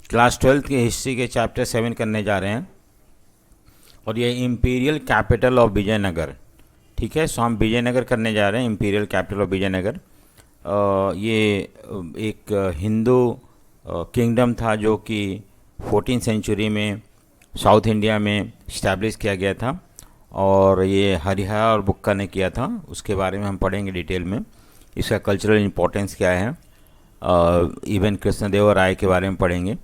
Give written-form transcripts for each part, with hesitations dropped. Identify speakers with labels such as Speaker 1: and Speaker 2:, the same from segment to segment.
Speaker 1: Class 12th की history के chapter 7 करने जा रहे हैं और ये इम्पीरियल कैपिटल ऑफ विजयनगर। ठीक है, सो हम विजयनगर करने जा रहे हैं, इम्पीरियल कैपिटल ऑफ विजयनगर। ये एक हिंदू किंगडम था जो कि 14th सेंचुरी में साउथ इंडिया में इस्टेब्लिश किया गया था और ये हरिहर और बुक्का ने किया था। उसके बारे में हम पढ़ेंगे डिटेल में, इसका कल्चरल इम्पोर्टेंस क्या है। इवन कृष्णदेव राय के बारे में पढ़ेंगे,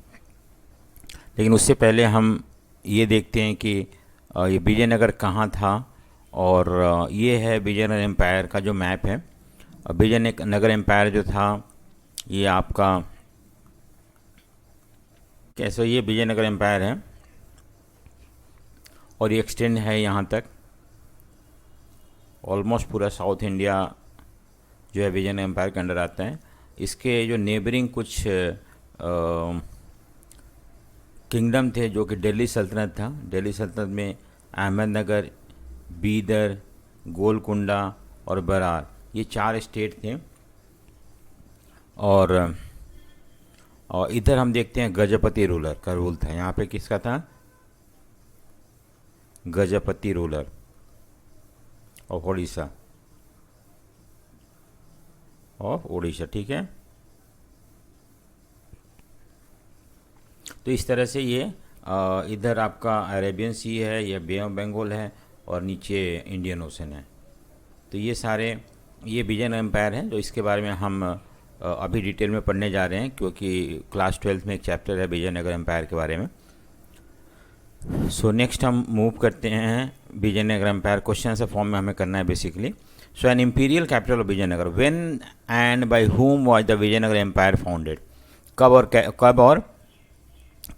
Speaker 1: लेकिन उससे पहले हम ये देखते हैं कि ये विजयनगर कहाँ था। और ये है विजयनगर एम्पायर का जो मैप है। विजयनगर एम्पायर जो था ये आपका कैसे, ये विजयनगर एम्पायर है और ये एक्सटेंड है यहाँ तक, ऑलमोस्ट पूरा साउथ इंडिया जो है विजयनगर एम्पायर के अंडर आता है। इसके जो नेबरिंग कुछ किंगडम थे जो कि दिल्ली सल्तनत था। दिल्ली सल्तनत में अहमदनगर, बीदर, गोलकुंडा और बरार, ये 4 स्टेट थे। और इधर हम देखते हैं गजपति रूलर का रूल था। यहाँ पे किसका था? गजपति रूलर ऑफ उड़ीसा, ठीक है। तो इस तरह से ये इधर आपका अरेबियन सी है, ये बे ऑफ बंगाल है और नीचे इंडियन ओशन है। तो ये सारे ये विजयनगर एम्पायर है, जो इसके बारे में हम अभी डिटेल में पढ़ने जा रहे हैं, क्योंकि क्लास 12th में एक चैप्टर है विजयनगर एम्पायर के बारे में। सो नेक्स्ट हम मूव करते हैं Vijayanagar empire. Question answer form में हमें करना है basically. So an imperial capital of Vijayanagar, when and by whom was the Vijayanagar empire founded? कब और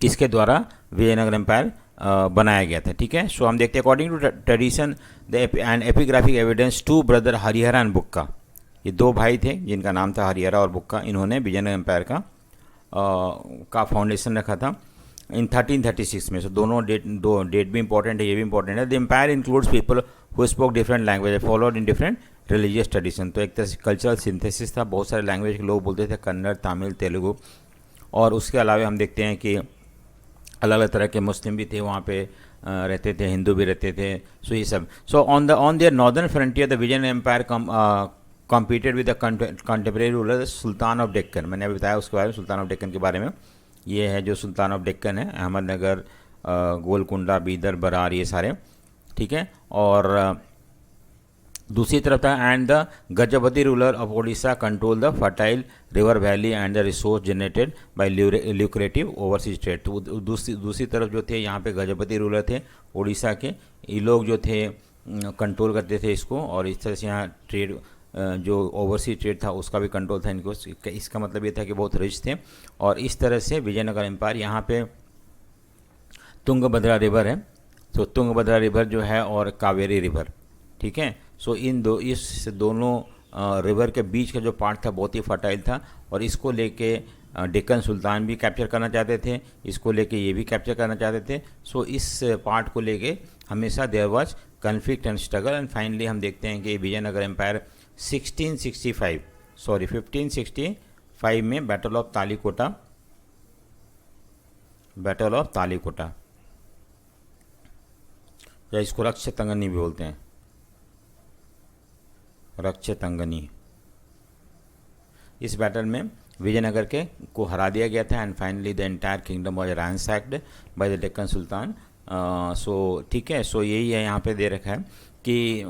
Speaker 1: किसके द्वारा विजयनगर एम्पायर बनाया गया था? ठीक है, सो हम देखते हैं according to tradition and epigraphic evidence, 2 brother Harihara and Bukka, ये 2 भाई थे जिनका नाम था हरिहर और बुक्का, इन्होंने विजयनगर एम्पायर का फाउंडेशन रखा था इन 1336 में। सो दोनों डेट भी इंपॉर्टेंट है, ये भी इंपॉर्टेंट है। The empire includes people who spoke different language followed in different religious tradition. तो एक तरह से कल्चरल सिंथेसिस था, बहुत सारे लैंग्वेज के लोग बोलते थे, कन्नड़, तमिल, तेलुगु। और उसके अलावा हम देखते हैं कि अलग अलग तरह के मुस्लिम भी थे वहाँ पे रहते थे, हिंदू भी रहते थे। सो ये सब। So on their northern frontier the Vijayanagar empire competed with the contemporary ruler sultan of Deccan. मैंने अभी बताया उसके बारे में, सुल्तान ऑफ डेक्कन के बारे में। ये है जो सुल्तान ऑफ डेक्कन है, अहमदनगर, गोलकुंडा, बीदर, बरार, ये सारे। ठीक है, और दूसरी तरफ था and the Gajapati ruler of Odisha control the fertile river valley and the resource generated by lucrative overseas trade. तो दूसरी तरफ जो थे यहाँ पे गजपति रूलर थे उड़ीसा के, ये लोग जो थे कंट्रोल करते थे इसको, और इस तरह से यहाँ ट्रेड जो ओवरसीज ट्रेड था उसका भी कंट्रोल था इनको। इसका मतलब ये था कि बहुत रिच थे। और इस तरह से विजयनगर एम्पायर, यहाँ पे तुंगभद्रा रिवर है, तो तुंगभद्रा रिवर जो है और कावेरी रिवर, ठीक है। सो इस दोनों रिवर के बीच का जो पार्ट था बहुत ही फर्टाइल था, और इसको लेके डेक्कन सुल्तान भी कैप्चर करना चाहते थे, इसको लेके ये भी कैप्चर करना चाहते थे। सो इस पार्ट को लेके हमेशा there was conflict and struggle, and finally हम देखते हैं कि विजयनगर एम्पायर 1565 में बैटल ऑफ तालीकोटा, या इसको रक्षतंगनी भी बोलते हैं, रक्षतंगनी, इस बैटल में विजयनगर के को हरा दिया गया था। And finally the entire kingdom was ransacked by the Deccan sultan. So ठीक है, सो यही है यहाँ पे दे रखा है कि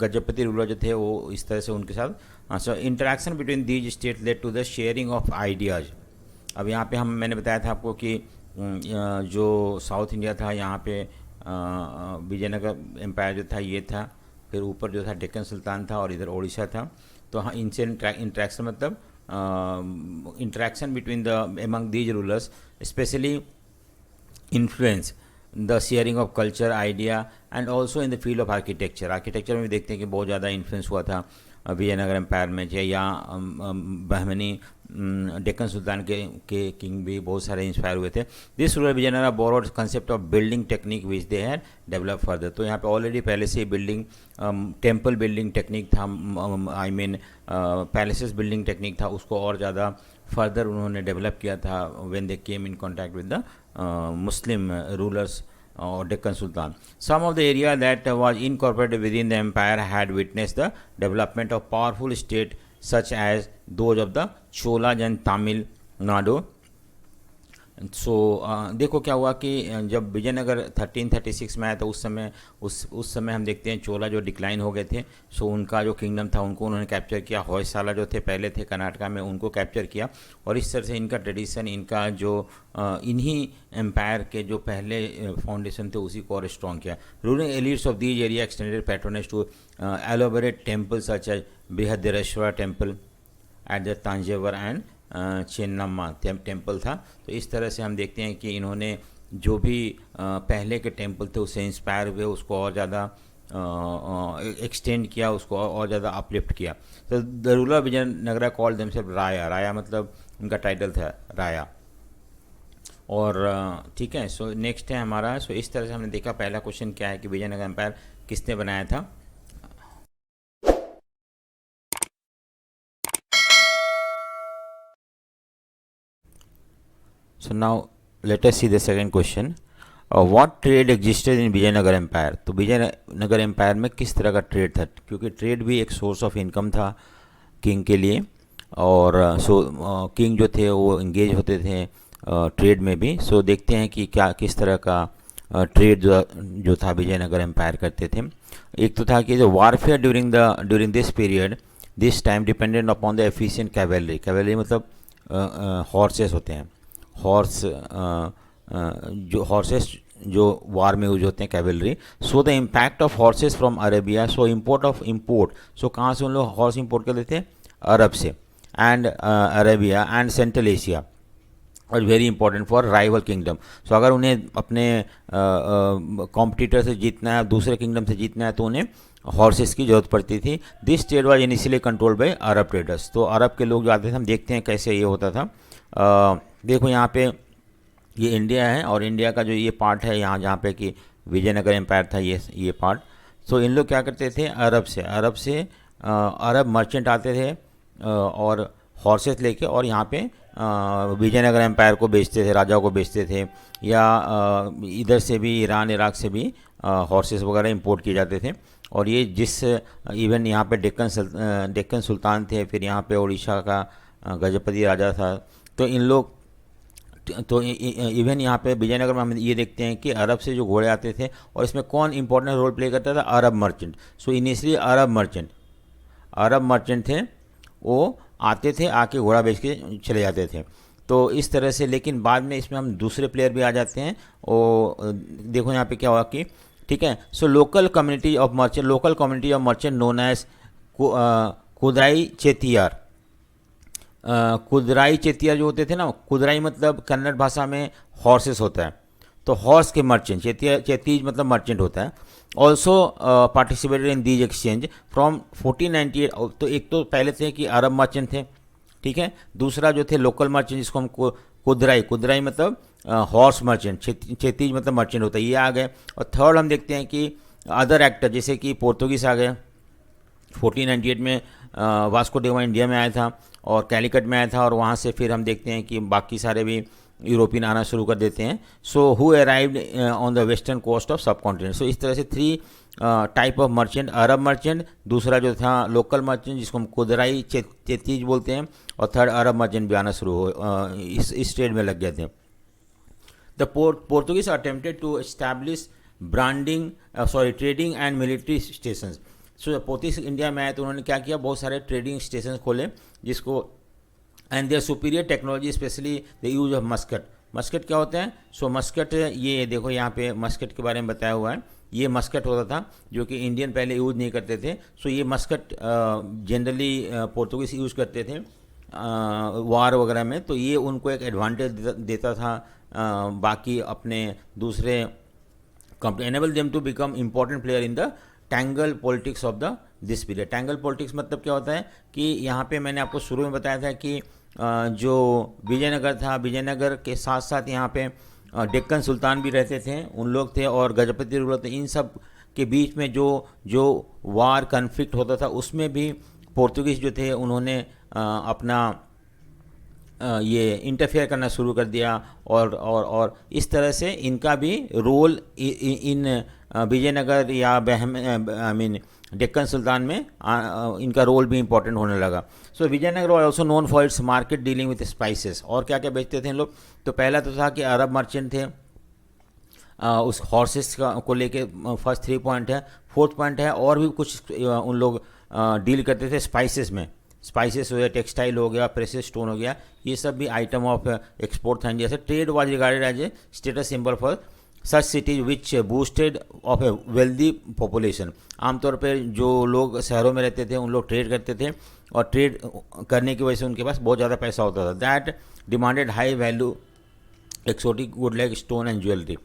Speaker 1: गजपति रूलर जो थे वो इस तरह से उनके साथ। So interaction between these state led to the sharing of ideas. अब यहाँ पे मैंने बताया था आपको कि जो साउथ इंडिया था यहाँ पे विजयनगर एम्पायर जो था ये था, फिर ऊपर जो था डेक्कन सुल्तान था और इधर ओडिशा था। तो हाँ, इनसे इंट्रैक्शन मतलब interaction between the among these rulers specially influence the sharing of culture idea and also in the field of architecture में भी देखते हैं कि बहुत ज़्यादा इन्फ्लुएंस हुआ था विजयनगर एम्पायर में, या बहमनी डेक्कन सुल्तान के किंग भी बहुत सारे इंस्पायर हुए थे। This ruler Vijayanagar borrowed concept of building technique which they had develop further. तो यहाँ पे ऑलरेडी पहले से बिल्डिंग टेम्पल बिल्डिंग टेक्निक था, I mean palaces building technique था, उसको और ज़्यादा फर्दर उन्होंने डेवलप किया था when they came in contact with the Muslim rulers or Deccan Sultan. Some of the area that was incorporated within the empire had witnessed the development of powerful state such as those of the Cholas and Tamil Nadu. सो देखो क्या हुआ कि जब विजयनगर 1336 में आया तो उस समय हम देखते हैं चोला जो डिक्लाइन हो गए थे। सो उनका जो किंगडम था उनको उन्होंने कैप्चर किया। होयसाला जो थे पहले थे कर्नाटका में, उनको कैप्चर किया और इस तरह से इनका ट्रेडिशन, इनका जो इन्हीं एम्पायर के जो पहले फाउंडेशन थे उसी को और स्ट्रॉन्ग किया। Ruling elites of these area extended patronage to elaborate temple such as Brihadeshwara temple at the Thanjavur and Chennamma temple था। तो इस तरह से हम देखते हैं कि इन्होंने जो भी पहले के टेम्पल थे उससे इंस्पायर हुए, उसको और ज़्यादा एक्सटेंड किया, उसको और ज़्यादा अपलिफ्ट किया। तो the ruler Vijayanagara called themselves Raya. Raya मतलब उनका टाइटल था राया। और ठीक है, सो नेक्स्ट है हमारा। सो इस तरह से हमने देखा पहला क्वेश्चन क्या है कि विजयनगर एम्पायर किसने बनाया था। So now let us see the second question. What trade existed in Vijayanagar empire. तो विजयनगर एम्पायर में किस तरह का ट्रेड था, क्योंकि ट्रेड भी एक सोर्स ऑफ इनकम था किंग के लिए। और किंग जो थे वो इंगेज होते थे ट्रेड में भी। सो देखते हैं कि क्या किस तरह का ट्रेड जो था विजयनगर एम्पायर करते थे। एक तो था कि जो warfare during this period this time dependent upon the efficient cavalry. Cavalry मतलब हॉर्सेस होते हैं, हॉर्सेस जो वार में यूज होते हैं, cavalry. So the impact of horses from Arabia. So import so कहाँ से उन लोग हॉर्स इम्पोर्ट करते थे, अरब से, and Arabia and central Asia, और very important for rival kingdom. So अगर उन्हें अपने कॉम्पिटिटर से जीतना है, दूसरे किंगडम से जीतना है, तो उन्हें हॉर्सेस की जरूरत पड़ती थी। This trade was initially controlled by Arab traders. तो अरब के लोग जो आते थे, हम देखते हैं कैसे ये होता था। देखो यहाँ पे ये इंडिया है और इंडिया का जो ये पार्ट है यहाँ जहाँ पे कि विजयनगर एम्पायर था, ये पार्ट। सो इन लोग क्या करते थे, अरब से अरब मर्चेंट आते थे और हॉर्सेस लेके, और यहाँ पे विजयनगर एम्पायर को बेचते थे, राजाओं को बेचते थे, या इधर से भी ईरान इराक से भी हॉर्सेस वगैरह इंपोर्ट किए जाते थे। और ये जिस इवन यहाँ पे डेक्कन सुल्तान थे, फिर यहाँ पे उड़ीसा का गजपति राजा था। तो इन लोग तो इवन यहाँ पे विजयनगर में हम ये देखते हैं कि अरब से जो घोड़े आते थे, और इसमें कौन इंपॉर्टेंट रोल प्ले करता था, अरब मर्चेंट। सो इनिशियली अरब मर्चेंट थे, वो आते थे, आके घोड़ा बेच के चले जाते थे। तो इस तरह से, लेकिन बाद में इसमें हम दूसरे प्लेयर भी आ जाते हैं। और देखो यहाँ पे क्या हुआ कि ठीक है, so local community of merchant known as Kudirai Chettiar. Kudirai Chettiar जो होते थे ना, कुदराई मतलब कन्नड़ भाषा में हॉर्सेस होता है, तो हॉर्स के मर्चेंट, चेतीज मतलब मर्चेंट होता है। Also participated in these exchange from 1498। तो एक तो पहले थे कि अरब मर्चेंट थे, ठीक है। दूसरा जो थे लोकल मर्चेंट, जिसको हम कुदराई मतलब हॉर्स मर्चेंट, चेतीज मतलब मर्चेंट होता है, ये आ गए। और थर्ड हम देखते हैं कि अदर एक्टर, जैसे कि पोर्तुगीज आ गए। 1498 में वास्को डिगामा इंडिया में आया था और कैलिकट में आया था, और वहाँ से फिर हम देखते हैं कि बाकी सारे भी यूरोपियन आना शुरू कर देते हैं। So who arrived on the western coast of subcontinent. So इस तरह से 3 type of merchant, Arab merchant, दूसरा जो था लोकल मर्चेंट जिसको हम कुदराई चेतीज बोलते हैं, और थर्ड अरब मर्चेंट भी आना शुरू हो इस ट्रेड में लग गए थे। The Portuguese attempted to establish trading and military stations. So Portuguese India में आए तो उन्होंने क्या किया, बहुत सारे ट्रेडिंग स्टेशन खोले, जिसको and their superior technology, specially the use of musket क्या होता है। सो मस्कट, ये देखो यहाँ पे मस्कट के बारे में बताया हुआ है। ये मस्कट होता था जो कि इंडियन पहले यूज़ नहीं करते थे। सो ये मस्कट जनरली पोर्तुगीज यूज़ करते थे वार वगैरह में। तो ये उनको एक एडवांटेज देता था बाकी अपने दूसरे company, enable them to become important player in the tangle politics of the this period. Tangle politics मतलब क्या होता है कि यहाँ पे मैंने आपको शुरू में बताया था कि जो विजयनगर था, विजयनगर के साथ साथ यहाँ पे डेक्कन सुल्तान भी रहते थे, उन लोग थे, और गजपति रूलर थे। इन सब के बीच में जो वार कन्फ्लिक्ट होता था, उसमें भी पोर्तुगीज जो थे उन्होंने अपना ये इंटरफेयर करना शुरू कर दिया, और इस तरह से इनका भी रोल इन विजयनगर या आई मीन डेक्कन सुल्तान में इनका रोल भी इंपॉर्टेंट होने लगा. So Vijayanagara was also known for its market dealing with spices. और क्या क्या बेचते थे इन लोग? तो पहला तो था कि अरब मर्चेंट थे, उस हॉर्सेस को लेके फर्स्ट 3 पॉइंट है. फोर्थ पॉइंट है और भी कुछ उन लोग डील करते थे स्पाइसेस में. स्पाइसेस हो गया, टेक्सटाइल हो गया, प्रेसियस स्टोन हो गया, ये सब भी आइटम ऑफ एक्सपोर्ट था इंडिया से. Trade was regarded as a status symbol for such cities which boosted of a wealthy population. आमतौर पर जो लोग शहरों में रहते थे उन लोग ट्रेड करते थे, और ट्रेड करने की वजह से उनके पास बहुत ज़्यादा पैसा होता था. That demanded high value exotic good like stone and jewellery.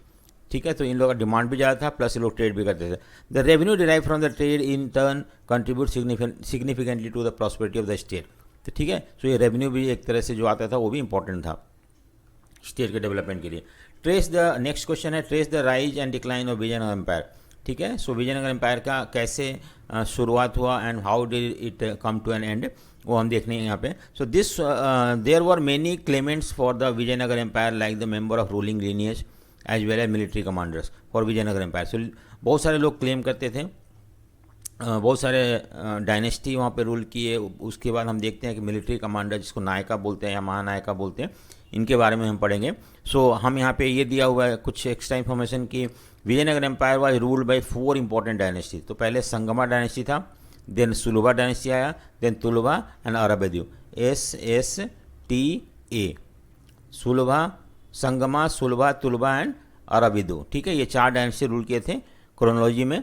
Speaker 1: ठीक है, तो इन लोगों का डिमांड भी ज़्यादा था, प्लस ये लोग ट्रेड भी करते थे. The revenue derive from the trade in turn contribute significantly to the prosperity of the state. तो ठीक है, सो ये रेवेन्यू भी एक तरह से जो आता था वो भी इंपॉर्टेंट था स्टेट के डेवलपमेंट के लिए. ट्रेस द नेक्स्ट क्वेश्चन है, trace the rise and decline of Vijayanagar empire. ठीक है, सो विजयनगर एम्पायर का कैसे शुरुआत हुआ and how did it come to an end, वो हम देखने हैं यहाँ पे. So this there were many claimants for the Vijayanagar empire like the member of ruling lineage as well as military commanders for Vijayanagara empire. So बहुत सारे लोग claim करते थे, बहुत सारे डायनेस्टी वहाँ पे रूल किए. उसके बाद हम देखते हैं कि मिलिट्री कमांडर, जिसको नायका बोलते हैं या महानायका बोलते हैं, इनके बारे में हम पढ़ेंगे. सो हम यहाँ पे ये दिया हुआ है कुछ एक्स्ट्रा इन्फॉर्मेशन कि Vijayanagara empire was ruled by 4 important dynasty. तो पहले संगमा डायनेस्टी था, देन सुलभा डायनेस्टी आया, then Tuluva and Aravidu. SSTA, Saluva, Sangama, Saluva, Tuluva and Aravidu. ठीक है, ये 4 डायनेस्टी रूल किए थे क्रोनोलॉजी में.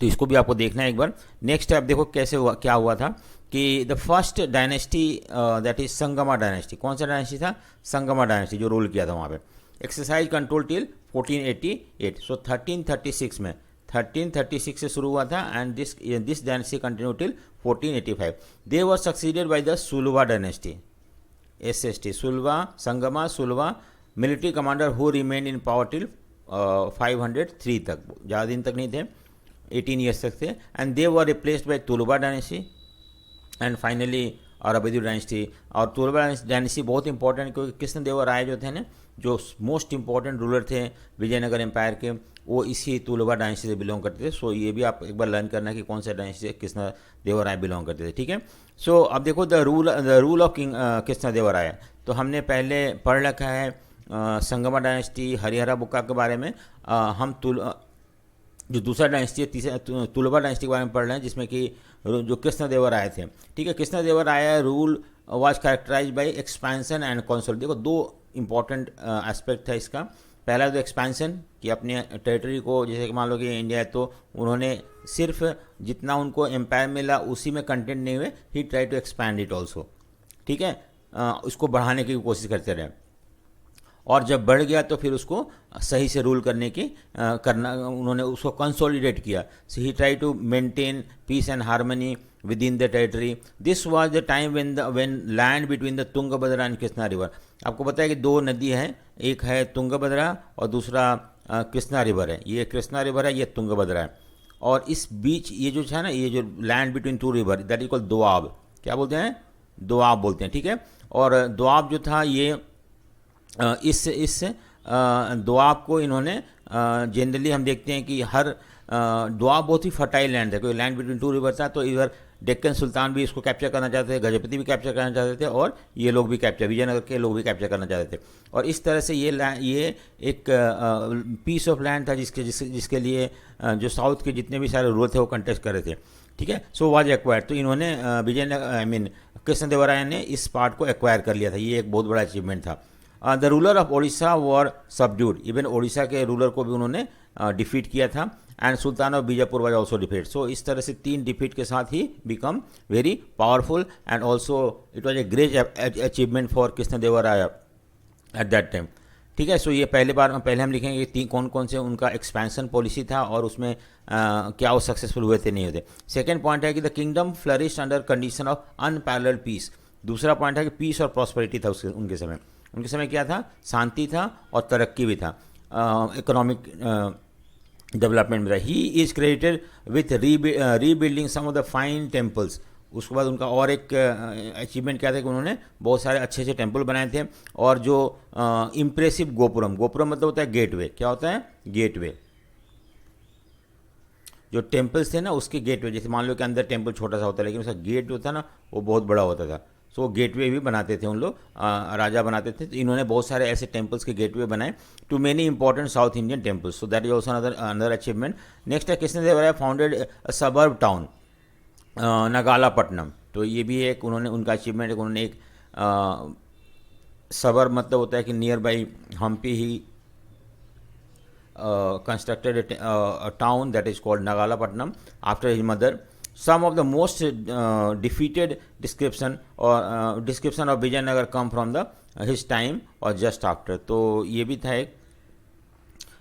Speaker 1: तो इसको भी आपको देखना है एक बार. नेक्स्ट आप देखो कैसे हुआ, क्या हुआ था कि the first dynasty that is Sangma dynasty. कौन सा डायनेस्टी था? संगमा डायनेस्टी, जो रूल किया था वहाँ पे. Exercise control till 1488. सो 1336 में, 1336 से शुरू हुआ था and this dynasty continue till 1485. They were succeeded by the Sulabha dynasty. SST, Sulabha, Sangama, Sulabha, military commander who remain in power till 503 तक, ज़्यादा दिन तक नहीं थे, 18 ईयर्स तक थे. And they were replaced by Tuluva dynasty and finally Aravidu dynasty. और Tuluva dynasty बहुत इंपॉर्टेंट, क्योंकि कृष्णदेव राय जो थे ना, जो मोस्ट इंपॉर्टेंट रूलर थे विजयनगर एम्पायर के, वो इसी तुलभा डायनेस्टी से बिलोंग करते थे. सो ये भी आप एक बार लर्न करना है कि कौन सा डायनेस्टी से कृष्णदेव राय बिलोंग करते थे. ठीक है, सो अब देखो the rule of king Krishnadeva Raya. तो हमने पहले पढ़ रखा है संगमा डायनेस्टी, हरिहरा बुक्का के बारे में. हम जो दूसरा डायनेस्टी है, तीसरा तुलभा डायनेस्टी के बारे में पढ़ रहे हैं, जिसमें कि जो कृष्णदेव राय थे. ठीक है, Krishnadeva Raya rule was characterise by expansion and consolidation. देखो 2 इंपॉर्टेंट एस्पेक्ट था इसका. पहला तो एक्सपेंशन, कि अपने टेरिटरी को, जैसे कि मान लो कि इंडिया है तो उन्होंने सिर्फ जितना उनको एम्पायर मिला उसी में कंटेंट नहीं हुए, he try to expand it also. ठीक है, उसको बढ़ाने की कोशिश करते रहे, और जब बढ़ गया तो फिर उसको सही से रूल करने की उन्होंने उसको कंसोलिडेट किया. So he try to maintain peace and harmony with in the territory. This was the time when land between the Tungabhadra and Krishna river. आपको पता है कि 2 नदी है, एक है तुंगभद्रा और दूसरा कृष्णा रिवर है. ये कृष्णा रिवर है, ये तुंगभद्रा है, और इस बीच ये जो है ना, ये जो land between 2 river, that is called Doab. क्या बोलते हैं? दोआब बोलते हैं. ठीक है, और दोआब जो था ये इस दोआब को इन्होंने जनरली हम देखते हैं कि हर दोआब बहुत ही फर्टाइल लैंड है, क्योंकि लैंड बिटवीन 2 रिवर था. तो इधर डेक्कन सुल्तान भी इसको कैप्चर करना चाहते थे, गजपति भी कैप्चर करना चाहते थे, और ये लोग भी कैप्चर, विजयनगर के लोग भी कैप्चर करना चाहते थे. और इस तरह से ये एक पीस ऑफ लैंड था जिसके लिए जो साउथ के जितने भी सारे रूलर थे वो कंटेस्ट कर रहे थे. ठीक है, सो वाज एक्वायर्ड. तो इन्होंने विजयनगर कृष्णदेवराय ने इस पार्ट को एक्वायर कर लिया था. ये एक बहुत बड़ा अचीवमेंट था. The ruler of Odisha were subdued. Even Odisha के रूलर को भी उन्होंने डिफीट किया था. And sultan of Bijapur was also defeat. So इस तरह से 3 डिफीट के साथ ही become very powerful, and also it was a great achievement for Krishnadevaraya at that time. ठीक है, सो ये पहले हम लिखेंगे कि कौन कौन से उनका एक्सपेंशन पॉलिसी था और उसमें क्या वो सक्सेसफुल हुए थे नहीं होते. सेकेंड पॉइंट है कि the kingdom flourished under condition of unparalleled peace. दूसरा पॉइंट है कि पीस और प्रॉस्पेरिटी था उनके समय. उनके समय क्या था? शांति था और तरक्की भी था, इकोनॉमिक डेवलपमेंट में था. He is credited with rebuilding some of the fine temples. उसके बाद उनका और एक अचीवमेंट क्या था कि उन्होंने बहुत सारे अच्छे अच्छे टेम्पल बनाए थे, और जो इम्प्रेसिव गोपुरम, गोपुरम मतलब होता है गेटवे, क्या होता है गेटवे, जो टेम्पल्स थे ना उसके गेटवे, जैसे मान लो कि अंदर टेम्पल छोटा सा होता है लेकिन उसका गेट जो था ना वो बहुत बड़ा होता था, सो वो गेटवे भी बनाते थे उन लोग, राजा बनाते थे, तो इन्होंने बहुत सारे ऐसे टेम्पल्स के गेटवे बनाए to many important South Indian temples, so that is also another achievement. Next है Krishnadevaraya founded suburb town Nagalapattanam, तो ये भी एक उन्होंने उनका अचीवमेंट है, उन्होंने एक सबर्ब मतलब होता है कि nearby Hampi he constructed a town that is called Nagalapatnam after his mother. Some of the most defeated description of Vijayanagar come from the his time or just after. तो ये भी था एक।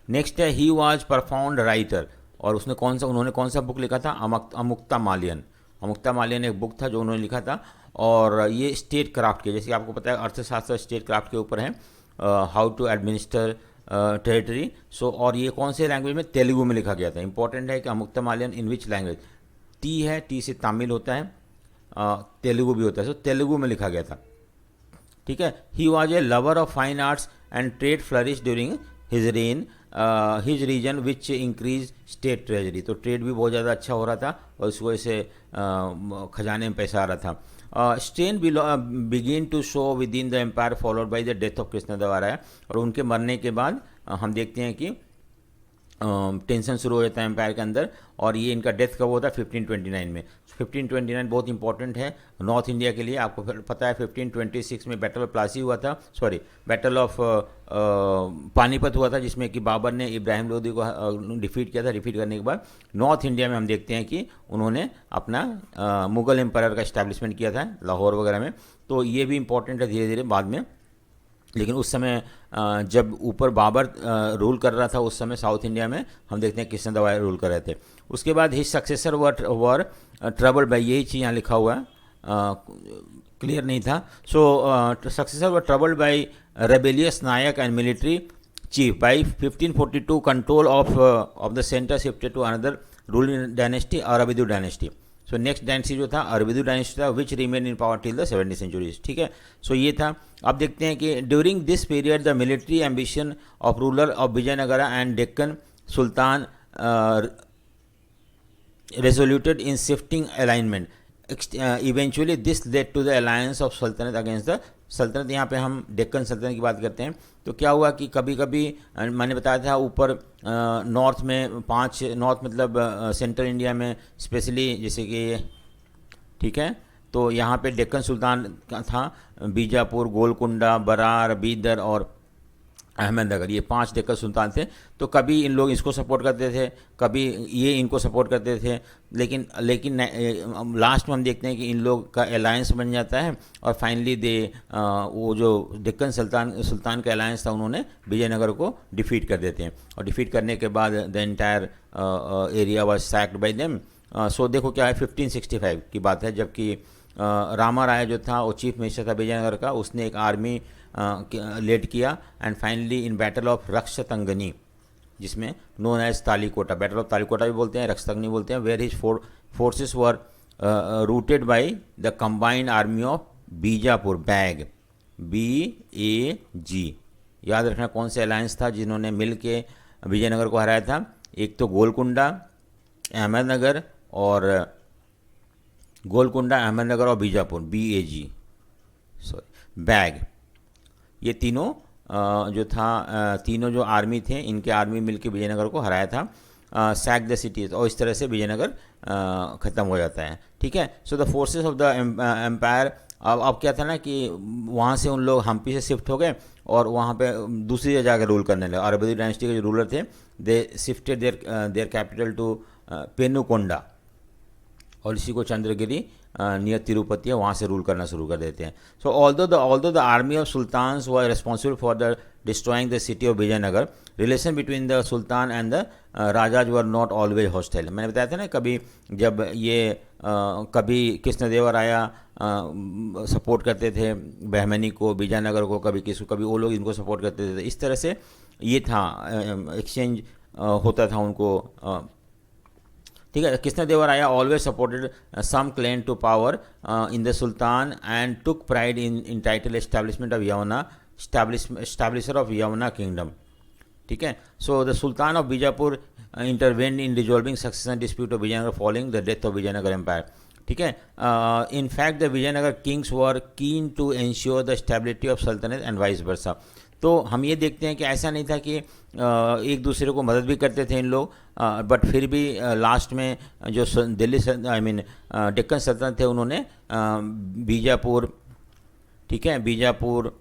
Speaker 1: नेक्स्ट है ही वॉज परफॉर्म्ड राइटर, और उसने उन्होंने कौन सा बुक लिखा था, अमुक्ता मालियन। अमुक्ता मालियन एक बुक था जो उन्होंने लिखा था, और ये स्टेट क्राफ्ट के, जैसे आपको पता है अर्थशास्त्र स्टेट क्राफ्ट के ऊपर है, हाउ टू एडमिनिस्टर टेरिटरी। सो और ये कौन से लैंग्वेज में, तेलुगु में लिखा गया था। इंपॉर्टेंट है कि Amuktamalyada in which language, T है, टी से तमिल होता है, तेलुगु भी होता है, सो तेलुगु में लिखा गया था, ठीक है। He was a lover of fine arts and trade flourish during his reign his region which increase state treasury, तो ट्रेड भी बहुत ज़्यादा अच्छा हो रहा था और इस वजह से खजाने में पैसा आ रहा था। Strain begin to show with in the empire followed by the death of Krishnadevaraya, और उनके मरने के बाद हम देखते हैं कि टेंशन शुरू हो जाता है एम्पायर के अंदर, और ये इनका डेथ कब होता है 1529 में। 1529 बहुत इंपॉर्टेंट है नॉर्थ इंडिया के लिए। आपको पता है 1526 में बैटल ऑफ प्लासी हुआ था, सॉरी बैटल ऑफ पानीपत हुआ था, जिसमें कि बाबर ने इब्राहिम लोदी को डिफीट किया था। डिफीट करने के बाद नॉर्थ इंडिया में हम देखते हैं कि उन्होंने अपना मुगल एम्पायर का इस्टेब्लिशमेंट किया था लाहौर वगैरह में, तो ये भी इंपॉर्टेंट है धीरे धीरे बाद में। लेकिन उस समय जब ऊपर बाबर रूल कर रहा था, उस समय साउथ इंडिया में हम देखते हैं कृष्णदेवराय रूल कर रहे थे। उसके बाद his successor were troubled by, यही चीज़ यहाँ लिखा हुआ है, क्लियर नहीं था। So successor were troubled by rebellious nayak and military chief. By 1542 control of the centre shifted to another ruling dynasty, Aravidu dynasty. So next dynasty जो था अरबिदु डायनेस्टी था, which remain in power till the 17th centuries, ठीक है। So ये था। अब देखते हैं कि during this period the military ambition of ruler of Vijayanagara and Deccan sultan resulted in shifting alignment, eventually this led to the alliance of sultanate against the sultanate. यहाँ पे हम डेक्कन सल्तनत की बात करते हैं, तो क्या हुआ कि कभी कभी मैंने बताया था ऊपर नॉर्थ में 5, नॉर्थ मतलब सेंट्रल इंडिया में स्पेशली, जैसे कि ठीक है, तो यहाँ पे डेक्कन सुल्तान का था, बीजापुर, गोलकुंडा, बरार, बीदर और अहमदनगर, ये 5 डेक्कन सुल्तान थे। तो कभी इन लोग इसको सपोर्ट करते थे, कभी ये इनको सपोर्ट करते थे, लेकिन लास्ट में हम देखते हैं कि इन लोग का अलायंस बन जाता है, और फाइनली वो जो डेक्कन सुल्तान का अलायंस था उन्होंने विजयनगर को डिफीट कर देते हैं, और डिफीट करने के बाद the entire area was sacked by them. So देखो क्या है, 1565 की बात है, जबकि रामा राय जो था वो चीफ मिनिस्टर था विजयनगर का, उसने एक आर्मी लेड किया, and finally in battle of Rakshatangani, जिसमें known as Talikota, battle of Talikota भी बोलते हैं, रक्षतंगनी बोलते हैं, where his forces were routed by the combined army of Bijapur, bag, BAG। याद रखना कौन से अलायंस था जिन्होंने मिल के विजयनगर को हराया था, एक तो गोलकुंडा, अहमदनगर और अहमदनगर और बीजापुर, BAG, सॉरी बैग। ये तीनों जो था तीनों जो आर्मी थे, इनके आर्मी मिलकर विजयनगर को हराया था, सैक द सिटीज, और इस तरह से विजयनगर ख़त्म हो जाता है, ठीक है। So the forces of the empire, अब क्या था ना कि वहाँ से उन लोग हम्पी से शिफ्ट हो गए और वहाँ पे दूसरी जगह जाकर रूल करने लगे। अरबिदु डायनेस्टी के जो रूलर थे, they shifted their capital to Penukonda, और इसी को चंद्रगिरी नियर तिरुपति है, वहाँ से रूल करना शुरू कर देते हैं। So although the army of sultans were responsible for the destroying the city of Vijayanagar, relation between the sultan and the rajas were not always hostile. मैंने बताया था ना, कभी जब ये कभी कृष्णदेवराय सपोर्ट करते थे बहमनी को, विजयनगर को, कभी किसी, कभी वो लोग इनको सपोर्ट करते थे। इस तरह से ये था, एक्सचेंज होता था उनको ठीक है, Krishnadevaraya always supported some claim to power in the sultan and took pride in title establishment of Yamuna establisher of Yamuna kingdom. ठीक है, so the sultan of Bijapur intervened in resolving succession dispute of Vijayanagar following the death of Vijayanagar empire. ठीक है, in fact the Vijayanagar kings were keen to ensure the stability of sultanate and vice versa. तो हम ये देखते हैं कि ऐसा नहीं था कि एक दूसरे को मदद भी करते थे इन लोग, बट फिर भी लास्ट में जो दिल्ली डेक्कन सल्तनत थे उन्होंने बीजापुर, ठीक है, बीजापुर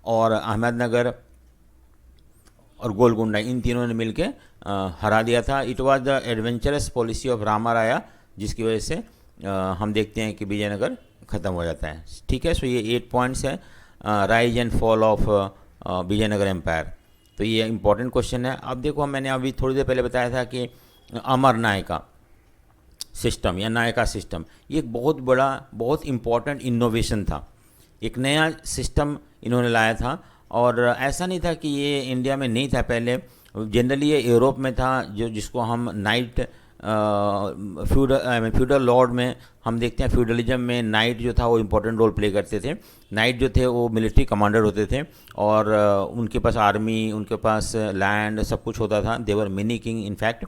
Speaker 1: और अहमदनगर और गोलकुंडा, इन तीनों ने मिलके हरा दिया था। It was the adventurous policy of Ramaraya, जिसकी वजह से हम देखते हैं कि विजयनगर ख़त्म हो जाता है। ठीक है, सो ये 8 पॉइंट्स है rise and fall of Vijayanagar empire. तो ये इंपॉर्टेंट क्वेश्चन है। अब देखो, मैंने अभी थोड़ी देर पहले बताया था कि अमर नायका सिस्टम या नायका सिस्टम, ये एक बहुत बड़ा, बहुत इम्पॉर्टेंट इनोवेशन था। एक नया सिस्टम इन्होंने लाया था, और ऐसा नहीं था कि ये इंडिया में नहीं था पहले, जनरली ये यूरोप में था, जो जिसको हम नाइट फ्यूडल लॉर्ड में हम देखते हैं। फ्यूडलिज्म में नाइट जो था वो इम्पोर्टेंट रोल प्ले करते थे। नाइट जो थे वो मिलिट्री कमांडर होते थे, और उनके पास आर्मी, उनके पास लैंड, सब कुछ होता था। देवर मिनी किंग इनफैक्ट।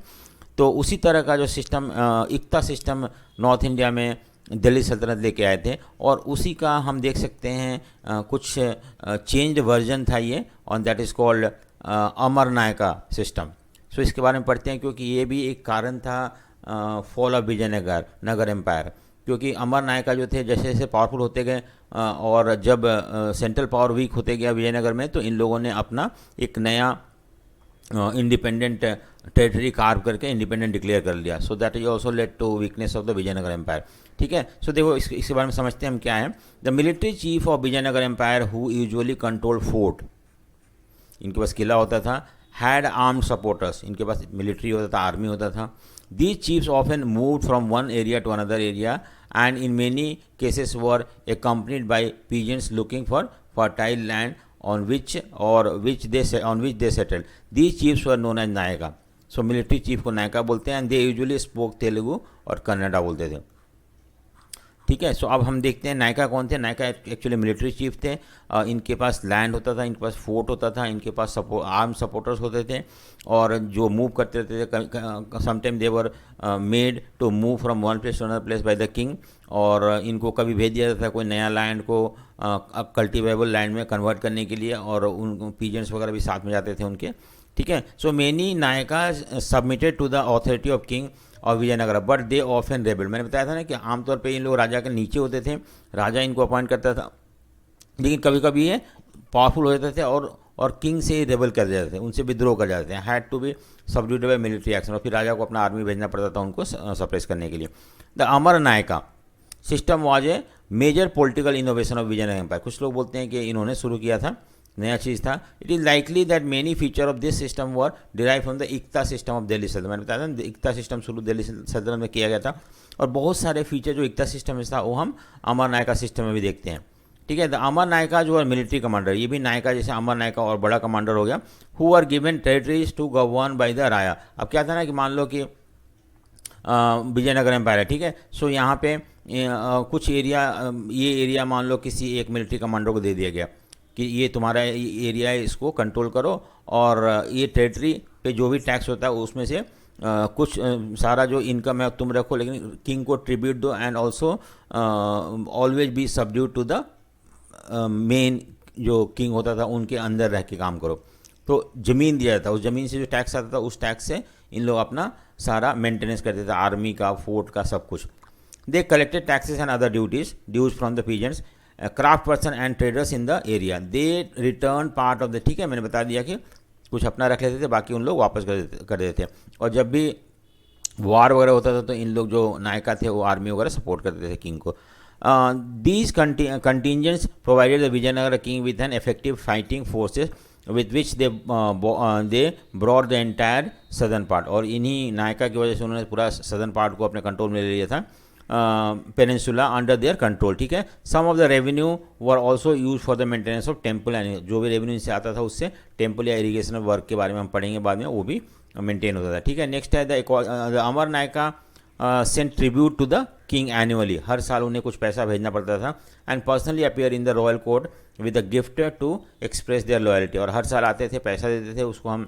Speaker 1: तो उसी तरह का जो सिस्टम, इक्ता सिस्टम नॉर्थ इंडिया में दिल्ली सल्तनत लेके आए थे, और उसी का हम देख सकते हैं कुछ चेंज्ड वर्जन था ये, और that is called amara Nykaa system. So इसके बारे में पढ़ते हैं, क्योंकि ये भी एक कारण था फॉल ऑफ विजयनगर एम्पायर। क्योंकि अमर नायका जो थे जैसे जैसे पावरफुल होते गए, और जब सेंट्रल पावर वीक होते गया विजयनगर में, तो इन लोगों ने अपना एक नया इंडिपेंडेंट टेरिटरी कार्व करके इंडिपेंडेंट डिक्लेयर कर लिया। So that is also led to weakness of the Vijayanagar empire. ठीक है, सो देखो इसके बारे में समझते हैं हम क्या है। The military chief of Vijayanagar empire who usually control fort, इनके पास किला होता था, हैड आर्म्ड सपोर्टर्स, इनके पास मिलिट्री होता था, आर्मी होता था। These chiefs often moved from one area to another area and in many cases were accompanied by pigeons looking for fertile land on which they settled. These chiefs were known as Nykaa. So military chief को नायका बोलते हैं, and they usually spoke Telugu और कन्नड़ा बोलते थे। ठीक है, so अब हम देखते हैं नायका कौन थे। नायका एक्चुअली मिलिट्री चीफ थे। इनके पास लैंड होता था, इनके पास फोर्ट होता था, इनके पास आर्म सपोर्टर्स होते थे, और जो मूव करते रहते थे, sometime they were made to move from one place to another place by the king. और इनको कभी भेज दिया जाता था कोई नया लैंड को कल्टिवेबल लैंड में कन्वर्ट करने के लिए, और उन पीजेंट्स वगैरह भी साथ में जाते थे उनके। ठीक है, so many nayaka submitted to the authority of king और Vijayanagar, but they often rebel. मैंने बताया था ना कि आमतौर पे इन लोग राजा के नीचे होते थे, राजा इनको अपॉइंट करता था, लेकिन कभी कभी ये पावरफुल हो जाते थे और किंग से ही रेबल कर जाते थे, उनसे विद्रोह कर जाते थे। Had to be subdued by military action, और फिर राजा को अपना आर्मी भेजना पड़ता था उनको सप्रेस करने के लिए। The Amar Nykaa system was a major political innovation of Vijayanagar empire. कुछ लोग बोलते हैं कि इन्होंने शुरू किया था, नया चीज़ था। It is likely that many feature of this system were derive from the iqta system of Delhi sultanate. मैंने बताया था इक्ता सिस्टम शुरू दिल्ली सल्तनत में किया गया था, और बहुत सारे फीचर जो इक्ता सिस्टम में था वो हम अमर नायका सिस्टम में भी देखते हैं। ठीक है, द अमर नायका जो है मिलिट्री कमांडर, ये भी नायका जैसे अमर नायका और बड़ा कमांडर हो गया, who are given territories to govern by the Raya. अब क्या था ना कि मान लो कि विजयनगर एम्पायर है, ठीक है, सो यहाँ पे कुछ एरिया, ये एरिया मान लो किसी एक मिलिट्री कमांडर को दे दिया गया कि ये तुम्हारा एरिया है, इसको कंट्रोल करो, और ये टेरिटरी पे जो भी टैक्स होता है उसमें से कुछ सारा जो इनकम है तुम रखो, लेकिन किंग को ट्रिब्यूट दो, and also always be subdued to the main जो किंग होता था उनके अंदर रह के काम करो। तो ज़मीन दिया जाता, उस ज़मीन से जो टैक्स आता था उस टैक्स से इन लोग अपना सारा मेंटेनेंस करते थे, आर्मी का, फोर्ट का, सब कुछ। They collected taxes and other dues from the peasants, craft person and traders in the area. They return part of the, ठीक है, मैंने बता दिया कि कुछ अपना रख लेते थे, बाकी उन लोग वापस कर देते थे। और जब भी वार वगैरह होता था तो इन लोग जो नायका थे वो आर्मी वगैरह सपोर्ट करते थे किंग को। These contingents provided the Vijayanagar king with an effective fighting forces with which they brought the entire southern part. और इन्हीं नायका की वजह से उन्होंने पूरा सदर्न पार्ट को अपने कंट्रोल में ले लिया था, पेनिनसुला अंडर देयर कंट्रोल। ठीक है, some of the revenue were also use for the maintenance of temple, and जो भी रेवेन्यू इनसे आता था उससे टेम्पल या इरीगेशन वर्क के बारे में हम पढ़ेंगे बाद में, वो भी मेंटेन होता था, ठीक है। नेक्स्ट है the Amar nayaka sent tribute to the king annually, हर साल उन्हें कुछ पैसा भेजना पड़ता था, and personally appear in the royal court with a gift to express their loyalty, और हर साल आते थे, पैसा देते थे, उसको हम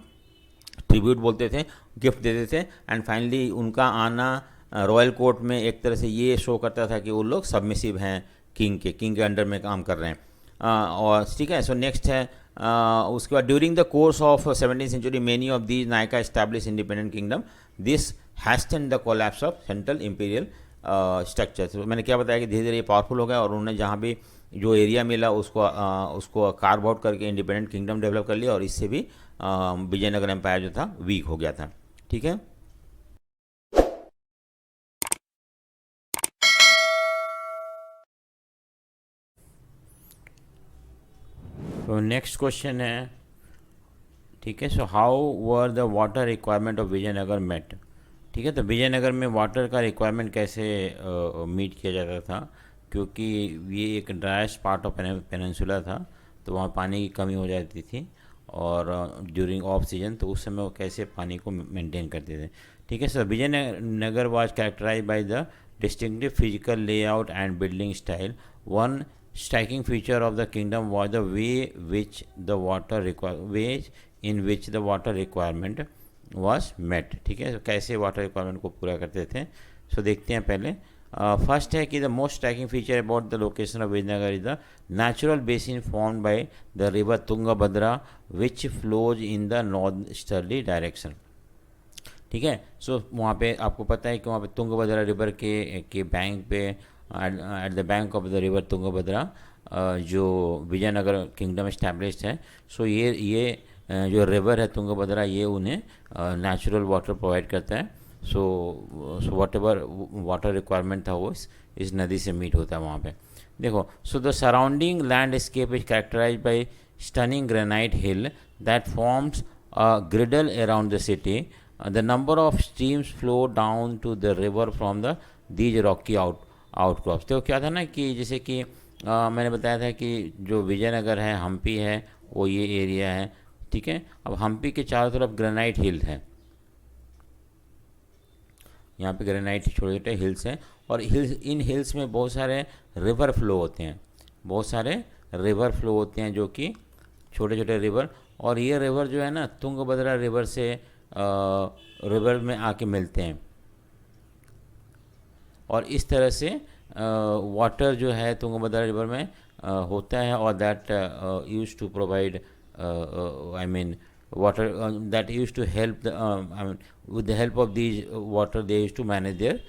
Speaker 1: ट्रिब्यूट बोलते थे, गिफ्ट देते थे, एंड फाइनली उनका आना रॉयल कोर्ट में एक तरह से ये शो करता था कि वो लोग सबमिसिव हैं किंग के अंडर में काम कर रहे हैं। और ठीक है, सो नेक्स्ट है उसके बाद during the course of 17th century many of these nayaka establish independent kingdom, this hastened the collapse of central imperial structure. तो मैंने क्या बताया कि धीरे धीरे ये पावरफुल हो गया और उन्होंने जहाँ भी जो एरिया मिला उसको कार्व आउट करके इंडिपेंडेंट किंगडम डेवलप कर लिया, और इससे भी विजयनगर एम्पायर जो था वीक हो गया था, ठीक है। तो नेक्स्ट क्वेश्चन है, ठीक है, so how were the water requirement of Vijayanagar met, ठीक है। तो विजयनगर में वाटर का रिक्वायरमेंट कैसे मीट किया जाता था, क्योंकि ये एक ड्राइस्ट पार्ट ऑफ पेनिनसुला था, तो वहाँ पानी की कमी हो जाती थी, और ड्यूरिंग ऑफ सीजन तो उस समय वो कैसे पानी को मेंटेन करते थे, ठीक है। Sir Vijayanagar was characterise by the distinctive physical layout and building style. One striking feature of the kingdom was the way in which the water requirement was met, ठीक है। तो कैसे वाटर रिक्वायरमेंट को पूरा करते थे, सो देखते हैं पहले। फर्स्ट है कि the most striking feature about the location of Vijayanagar is the natural basin formed by the river Tungabhadra which flows in the north easterly direction, ठीक है। सो वहाँ पे आपको पता है कि वहाँ पे तुंगभद्रा रिवर के बैंक पे at the bank of the river Tungabhadra जो विजयनगर किंगडम इस्टेब्लिश्ड है, सो ये जो रिवर है तुंगभद्रा ये उन्हें नेचुरल वाटर प्रोवाइड करता है। So what ever water requirement था वो इस नदी से मीट होता है वहाँ पे। देखो, so the surrounding landscape is characterize by stunning granite hill that forms a girdle around the city. The number of streams flow down to the river from the these rocky outcrops. तो क्या था ना कि जैसे कि मैंने बताया था कि जो विजयनगर है, हम्पी है, वो ये एरिया है, ठीक है। अब हम्पी के चारों तरफ ग्रेनाइट हिल है, यहाँ पे ग्रेनाइट छोटे छोटे हिल्स हैं, और इन हिल्स में बहुत सारे रिवर फ्लो होते हैं, जो कि छोटे छोटे रिवर, और ये रिवर जो है ना तुंगभद्रा रिवर से रिवर में आके मिलते हैं, और इस तरह से वाटर जो है तुंगभद्रा रिवर में होता है, और that use to provide I mean water that used to help with the help of these water they used to manage their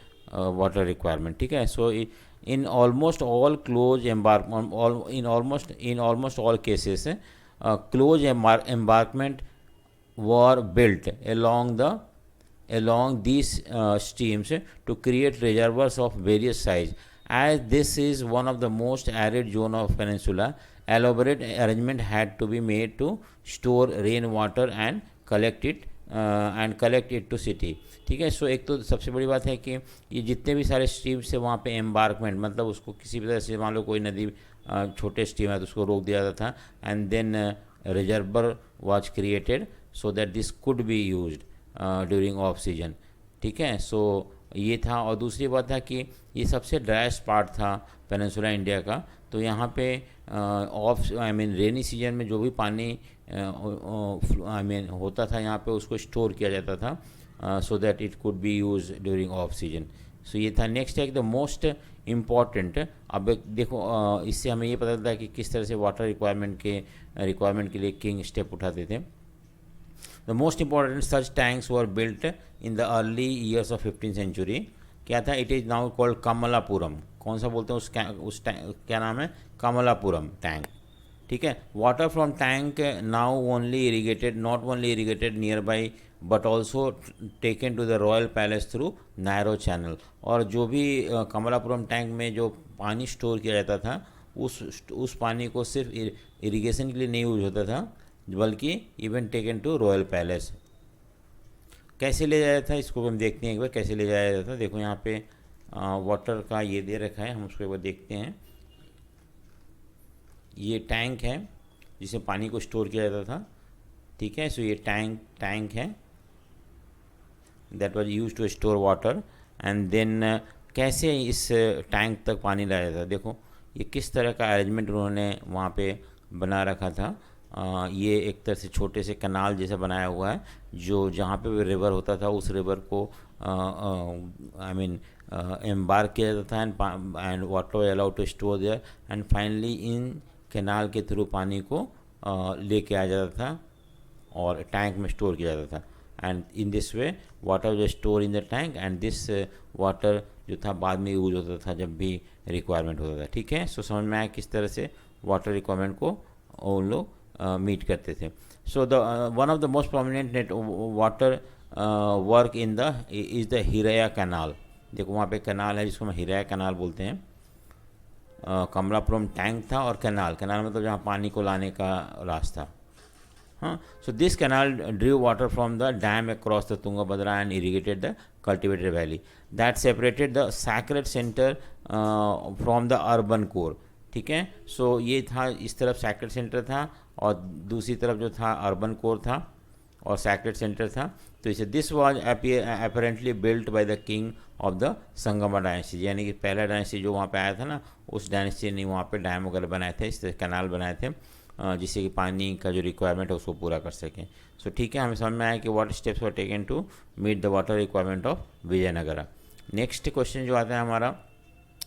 Speaker 1: water requirement, ठीक है। so in almost all in almost all cases close embankment were built along these streams to create reservoirs of various size. As this is one of the most arid zone of peninsula, elaborate arrangement had to be made to store rainwater and collect it to city, ठीक है। सो एक तो सबसे बड़ी बात है कि ये जितने भी सारे स्ट्रीम्स है वहाँ पे एम्बार्कमेंट, मतलब उसको किसी भी तरह से मान लो कोई नदी छोटे स्ट्रीम है तो उसको रोक दिया जाता था, and then reservoir was created so that this could be used during off season, ठीक है। सो ये था, और दूसरी बात था कि ये सबसे ड्राइस्ट पार्ट था पेनिनसुला इंडिया का, तो यहाँ पे रेनी सीजन में जो भी पानी होता था यहाँ पे उसको स्टोर किया जाता था, so that it could be use during off season. So ये था। नेक्स्ट है द मोस्ट इम्पॉर्टेंट, अब देखो इससे हमें ये पता चलता है कि किस तरह से वाटर रिक्वायरमेंट के लिए किंग स्टेप उठाते थे। The most important such tanks were built in the early years of 15th century. क्या था? It is now called Kamalapuram. कौन सा बोलते हैं उस क्या नाम है? कमलापुरम टैंक, ठीक है। Water from tank now only irrigated, not only irrigated nearby but also taken to the royal palace through narrow channel. और जो भी कमलापुरम टैंक में जो पानी स्टोर किया जाता था उस पानी को सिर्फ इरिगेशन के लिए नहीं यूज होता था, बल्कि even taken to royal palace. कैसे ले जाया था इसको हम देखते हैं एक बार, कैसे ले जाया जाता था। देखो यहाँ पे वाटर का ये दे रखा है, हम उसको एक बार देखते हैं। ये टैंक है जिसमें पानी को स्टोर किया जाता था, ठीक है। सो ये टैंक है, that was use to store water and then कैसे इस टैंक तक पानी लाया जाता है। देखो ये किस तरह का अरेंजमेंट उन्होंने वहाँ पे बना रखा था। ये एक तरह से छोटे से कनाल जैसा बनाया हुआ है, जो जहाँ पे भी रिवर होता था उस रिवर को आई मीन एम्बार्क किया जाता था and water allowed to store there and finally in canal के थ्रू पानी को लेके आ जाता था और टैंक में स्टोर किया जाता था। And in this way water जो store in the tank and this water जो था बाद में यूज होता था जब भी रिक्वायरमेंट होता था। ठीक है, सो समझ में आया किस तरह से वाटर रिक्वायरमेंट को उन लोग मीट करते थे। So the one of the most prominent net water work in the is the Hiriya canal. देखो वहाँ पे कैनाल है जिसको हम हिरया कैनाल बोलते हैं। कमलापुरम टैंक था और कैनाल मतलब जहाँ पानी को लाने का रास्ता। हाँ, so this canal drew water from the dam across the Tungabhadra and irrigated the cultivated valley that separated the sacred center from the urban core। ठीक है, सो ये था, इस तरफ सैक्रेड सेंटर था और दूसरी तरफ जो था अर्बन कोर था और सैक्रेड सेंटर था। तो इसे this was apparently built by the king of the Sangma dynasty, यानी कि पहला डायनेस्टी जो वहाँ पे आया था ना, उस डायनेस्टी ने वहाँ पे डैम वगैरह बनाए थे, इस तरह कैनाल बनाए थे जिससे कि पानी का जो रिक्वायरमेंट है उसको पूरा कर सकें। सो ठीक है, हमें समझ में आया कि what steps were taken to meet the water requirement of Vijayanagar. Next question जो आता है हमारा,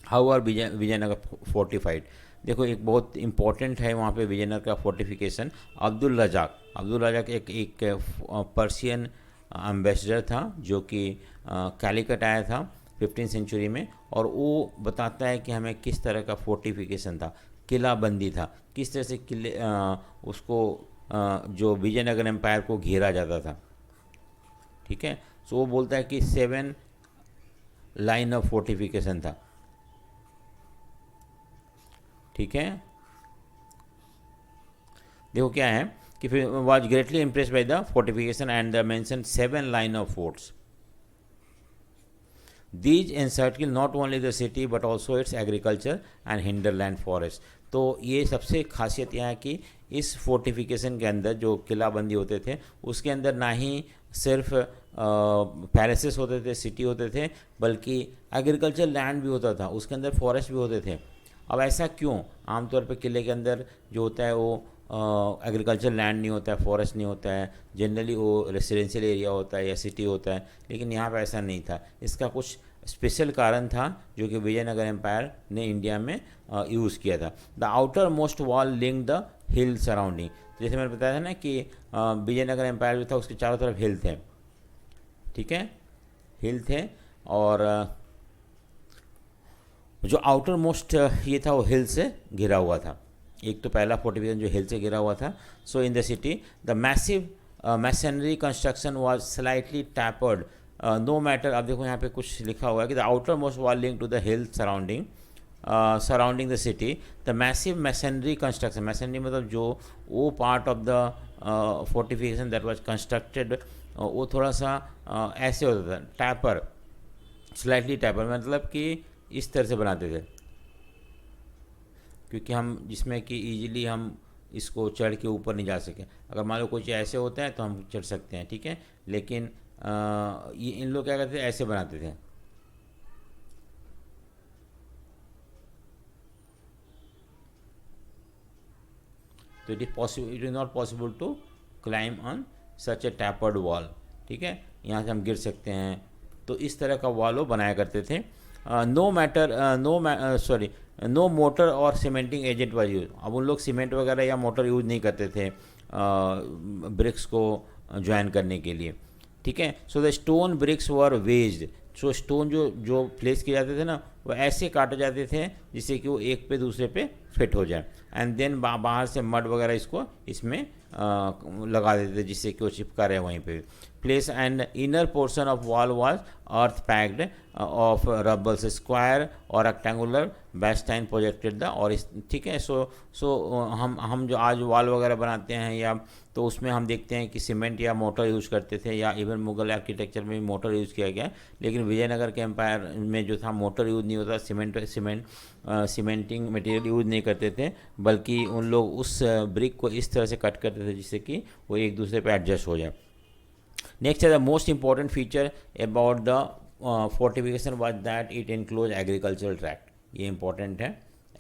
Speaker 1: हाउ आर विजयनगर फोर्टिफाइड। देखो एक बहुत इंपॉर्टेंट है वहाँ पे विजयनगर का फोर्टिफिकेशन। अब्दुल रजाक एक पर्शियन एम्बेसडर था जो कि कैलिकट आया था 15वीं सेंचुरी में, और वो बताता है कि हमें किस तरह का फोर्टिफिकेशन था, किलाबंदी था, किस तरह से किले उसको जो विजयनगर एम्पायर को घेरा जाता था। ठीक है, सो वो बोलता है कि 7 लाइन ऑफ फोर्टिफिकेशन था। ठीक है, देखो क्या है कि फिर was greatly impressed by the fortification and the mention 7 line of forts. These encircle not only the city but also its agriculture and hinterland forest। तो ये सबसे खासियत यह है कि इस फोर्टिफिकेशन के अंदर जो किलाबंदी होते थे उसके अंदर ना ही सिर्फ पैलेसेस होते थे, सिटी होते थे, बल्कि एग्रीकल्चर लैंड भी होता था, उसके अंदर फॉरेस्ट भी होते थे। अब ऐसा क्यों? आमतौर पे किले के अंदर जो होता है वो एग्रीकल्चर लैंड नहीं होता है, फॉरेस्ट नहीं होता है, जनरली वो रेसिडेंशियल एरिया होता है या सिटी होता है, लेकिन यहाँ पे ऐसा नहीं था। इसका कुछ स्पेशल कारण था जो कि विजयनगर एम्पायर ने इंडिया में यूज़ किया था। The outer most wall link the hill surrounding. जैसे मैंने बताया था ना कि विजयनगर एम्पायर जो था उसके चारों तरफ हिल थे। ठीक है, हिल थे, और जो आउटर मोस्ट ये था वो हिल से घिरा हुआ था। एक तो पहला फोर्टिफिकेशन जो हिल से घिरा हुआ था। So in the city the massive masonry construction was slightly tapered no matter. अब देखो यहाँ पे कुछ लिखा हुआ है कि the outer most wall link to the hill surrounding the city the massive masonry construction. Masonry मतलब जो वो part of the fortification that was constructed, वो थोड़ा सा ऐसे होता था, टैपर, स्लाइटली टैपर, मतलब कि इस तरह से बनाते थे क्योंकि हम जिसमें कि ईजिली हम इसको चढ़ के ऊपर नहीं जा सके। अगर मान लो कुछ ऐसे होता है तो हम चढ़ सकते हैं, ठीक है, लेकिन ये इन लोग क्या करते थे, ऐसे बनाते थे। तो it is not possible to climb on such a tapered wall. ठीक है, यहाँ से हम गिर सकते हैं। तो इस तरह का वॉल वो बनाया करते थे। नो मोटर और सीमेंटिंग एजेंट वाज यूज। अब उन लोग सीमेंट वगैरह या मोटर यूज नहीं करते थे ब्रिक्स को ज्वाइन करने के लिए। ठीक है, so the stone bricks were wedged. So stone जो प्लेस किए जाते थे ना, वो ऐसे काटे जाते थे जिससे कि वो एक पे दूसरे पे फिट हो जाए, एंड देन बाहर से मड वगैरह इसमें लगा देते थे जिससे कि वो चिपका रहे वहीं पे। Place and inner portion of wall was earth packed of rubbles square और रेक्टेंगुलर बेस्टाइन प्रोजेक्टेड द। और ठीक है, सो हम जो आज वॉल वगैरह बनाते हैं या तो उसमें हम देखते हैं कि सीमेंट या मोटर यूज़ करते थे, या इवन मुगल आर्किटेक्चर में भी मोटर यूज़ किया गया। लेकिन विजयनगर के एम्पायर में जो था मोटर यूज़ नहीं होता, सीमेंटिंग मटेरियल यूज़ नहीं करते थे, बल्कि उन लोग उस ब्रिक को इस तरह से कट करते थे जिससे कि वो एक दूसरे पे एडजस्ट हो जाए। Next, the most important feature about the fortification was that it enclosed agricultural tract. ये important है,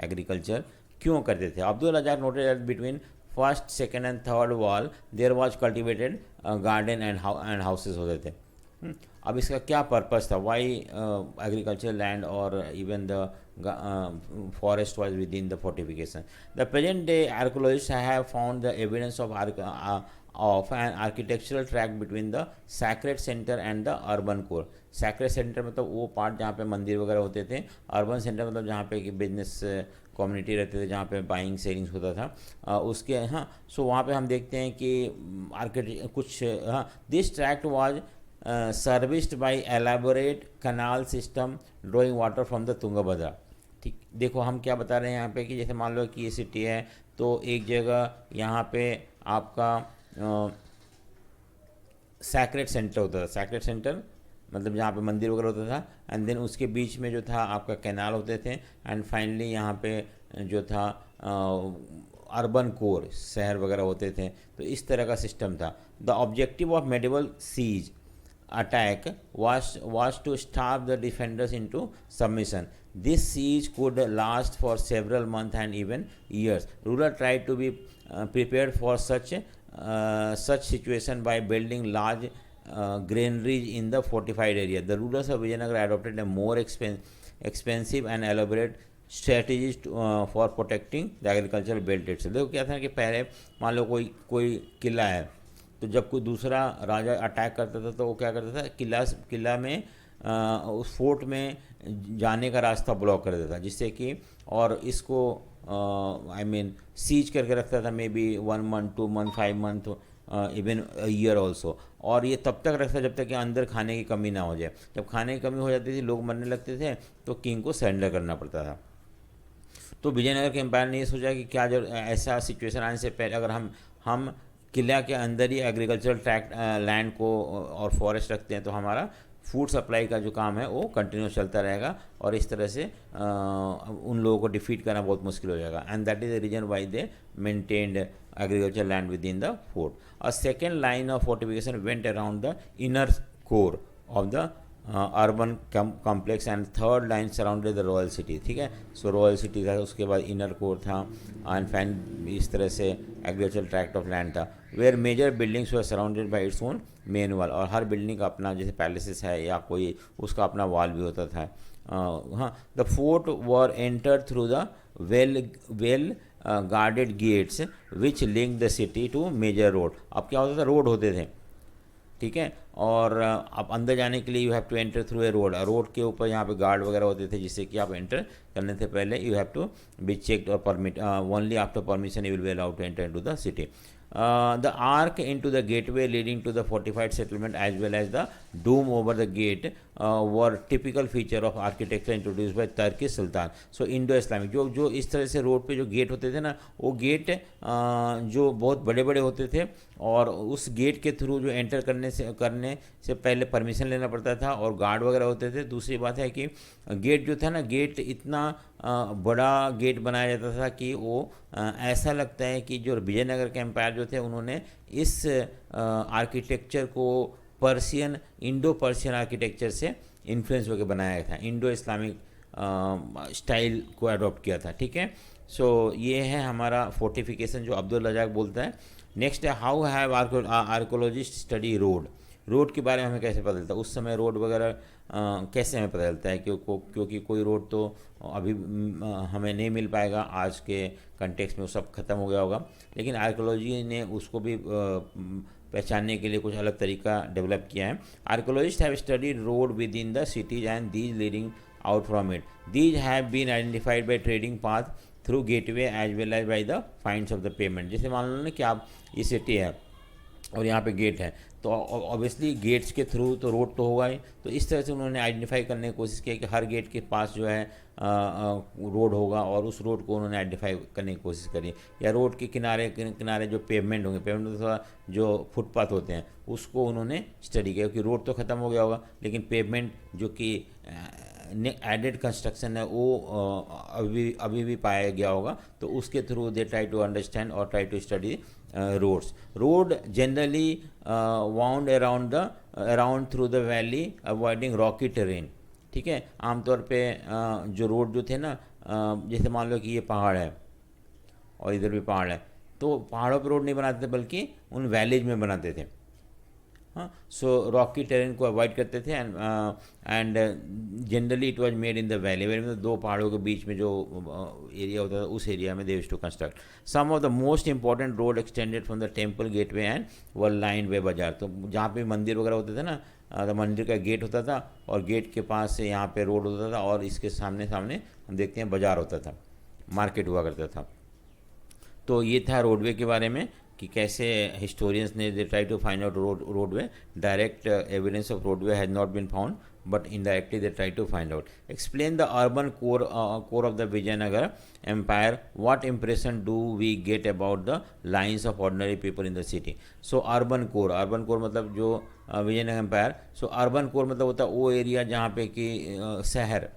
Speaker 1: agriculture क्यों करते थे? Abdul Razzaq noted that between first, second and third wall there was cultivated garden and houses होते थे. अब इसका क्या पर्पस था? वाई एग्रीकल्चर लैंड और even the forest was with in the fortification. The present day archaeologist have found the evidence of an architectural track between the sacred centre and the urban core. Sacred centre मतलब वो part जहाँ पे मंदिर वगैरह होते थे. Urban centre मतलब जहाँ पे बिजनेस कम्युनिटी रहते थे, जहाँ पे बाइंग सेलिंग्स होता था उसके. हाँ, सो वहाँ पे हम देखते हैं कि आर्किटेक्ट कुछ. हाँ, this tract was serviced by elaborate canal system drawing water from the Tungabhadra. ठीक, देखो हम क्या बता रहे हैं यहाँ पे कि जैसे मान लो कि ये सिटी है, तो एक जगह यहाँ पे आपका सैक्रेड सेंटर होता था. सैक्रेड सेंटर मतलब जहाँ पे मंदिर वगैरह होता था, एंड देन उसके बीच में जो था आपका कैनाल होते थे, एंड फाइनली यहाँ पे जो था अर्बन कोर शहर वगैरह होते थे. तो इस तरह का सिस्टम था. The objective of medieval siege attack was to starve the defenders into submission. This siege could last for several months and even years. Rulers tried to be prepared for such situation by building large granaries in the fortified area. The rulers of Vijayanagar adopted a more expensive and elaborate strategies for protecting the agricultural belt itself. देखो क्या था कि पहले मान लो कोई किला है, तो जब कोई दूसरा राजा अटैक करता था तो वो क्या करता था, किला में उस फोर्ट में जाने का रास्ता ब्लॉक कर देता था, जिससे कि और इसको सीज करके रखता था, may be 1 month 2 month 5 month even year also. और ये तब तक रखता जब तक कि अंदर खाने की कमी ना हो जाए. जब खाने की कमी हो जाती थी, लोग मरने लगते थे, तो किंग को सरेंडर करना पड़ता था. तो विजयनगर के एम्पायर ने ये सोचा कि क्या जो ऐसा सिचुएशन आने से पहले अगर हम किला के अंदर ही एग्रीकल्चरल ट्रैक्ट लैंड को और फॉरेस्ट रखते हैं, तो हमारा फूड सप्लाई का जो काम है वो कंटिन्यूस चलता रहेगा, और इस तरह से उन लोगों को डिफीट करना बहुत मुश्किल हो जाएगा. And that is the reason why they maintained agriculture land with in the fort. A second line of fortification went around the inner core of the urban complex, and third line surrounded the royal city. ठीक है, so royal city था, उसके बाद inner core था, and फैन इस तरह से एग्रीकल्चरल ट्रैक्ट ऑफ लैंड था, where major buildings were surrounded by its own main wall. और हर बिल्डिंग का अपना, जैसे पैलेसेस है या कोई, उसका अपना वॉल भी होता था. हाँ, the fort were enter through the well guarded gates which link the city to major road. अब क्या होता था, रोड होते थे, ठीक है, और आप अंदर जाने के लिए you have to enter through a road. Road के ऊपर यहाँ पे गार्ड वगैरह होते थे, जिससे कि आप एंटर करने से पहले you have to be checked और permit. Only after permission you will be allowed to enter into the city. The arc into the gateway leading to the fortified settlement as well as the dome over the gate were typical feature of architecture introduced by Turkish Sultan. So Indo-Islamic जो इस तरह से road पे जो gate होते थे ना, वो गेट जो बहुत बड़े बड़े होते थे, और उस गेट के थ्रू जो एंटर करने से पहले परमिशन लेना पड़ता था, और गार्ड वगैरह होते थे. दूसरी बात है कि गेट जो था ना, गेट इतना बड़ा गेट बनाया जाता था कि वो ऐसा लगता है कि जो विजयनगर के एम्पायर जो थे, उन्होंने इस आर्किटेक्चर को इंडो पर्शियन आर्किटेक्चर से इन्फ्लुएंस होकर बनाया था, इंडो इस्लामिक स्टाइल को अडॉप्ट किया था. ठीक है, सो ये है हमारा फोर्टिफिकेशन जो अब्दुल रज़ाक बोलता है. नेक्स्ट है, how have archaeologist study road के बारे में हमें कैसे पता चलता है, उस समय रोड वगैरह कैसे हमें पता चलता है, क्योंकि कोई रोड तो अभी हमें नहीं मिल पाएगा आज के कंटेक्स्ट में, वो सब खत्म हो गया होगा. लेकिन आर्कोलॉजी ने उसको भी पहचानने के लिए कुछ अलग तरीका डेवलप किया है. Archaeologist have studied road with in the cities and these leading out from it. These have been identified by trading path through gateway as well as by the finds of the payment. जैसे मान लो ना कि आप ये city है और यहाँ पे गेट है, तो ऑब्वियसली गेट्स के थ्रू तो रोड तो होगा ही. तो इस तरह से उन्होंने आइडेंटिफाई करने की कोशिश की कि हर गेट के पास जो है रोड होगा, और उस रोड को उन्होंने आइडेंटिफाई करने की कोशिश करी. या रोड के किनारे जो पेवमेंट होंगे, पेवमेंट थोड़ा जो फुटपाथ होते हैं, उसको उन्होंने स्टडी किया, क्योंकि रोड तो ख़त्म हो गया होगा, लेकिन पेवमेंट जो कि एडेड कंस्ट्रक्शन है वो अभी भी पाया गया होगा, तो उसके through they try to understand और try to study roads. Road generally wound around through the valley avoiding rocky terrain. ठीक है, आमतौर पे जो रोड जो थे ना, जैसे मान लो कि ये पहाड़ है और इधर भी पहाड़ है, तो पहाड़ों पे रोड नहीं बनाते थे बल्कि उन वैलीज में बनाते थे. हाँ, सो रॉकी टेरेन को अवॉइड करते थे. And generally it was made in the valley, मतलब दो पहाड़ों के बीच में जो एरिया होता था उस एरिया में they used to construct. Some of the most important road extended from the temple gateway and were line way bazaar. तो जहाँ पे मंदिर वगैरह होते थे ना, तो मंदिर का गेट होता था और गेट के पास से यहाँ पे रोड होता था और इसके सामने सामने हम देखते हैं बाजार होता था, मार्केट हुआ करता था. तो ये था रोडवे के बारे में कि कैसे हिस्टोरियंस ने they try to find out roadway. Direct evidence of roadway has not been found but indirectly they try to find out. Explain the urban core of the Vijayanagar empire. What impression do we get about the lines of ordinary people in the city. So urban core मतलब जो Vijayanagar empire. So urban core मतलब होता है वो area जहाँ पे कि शहर,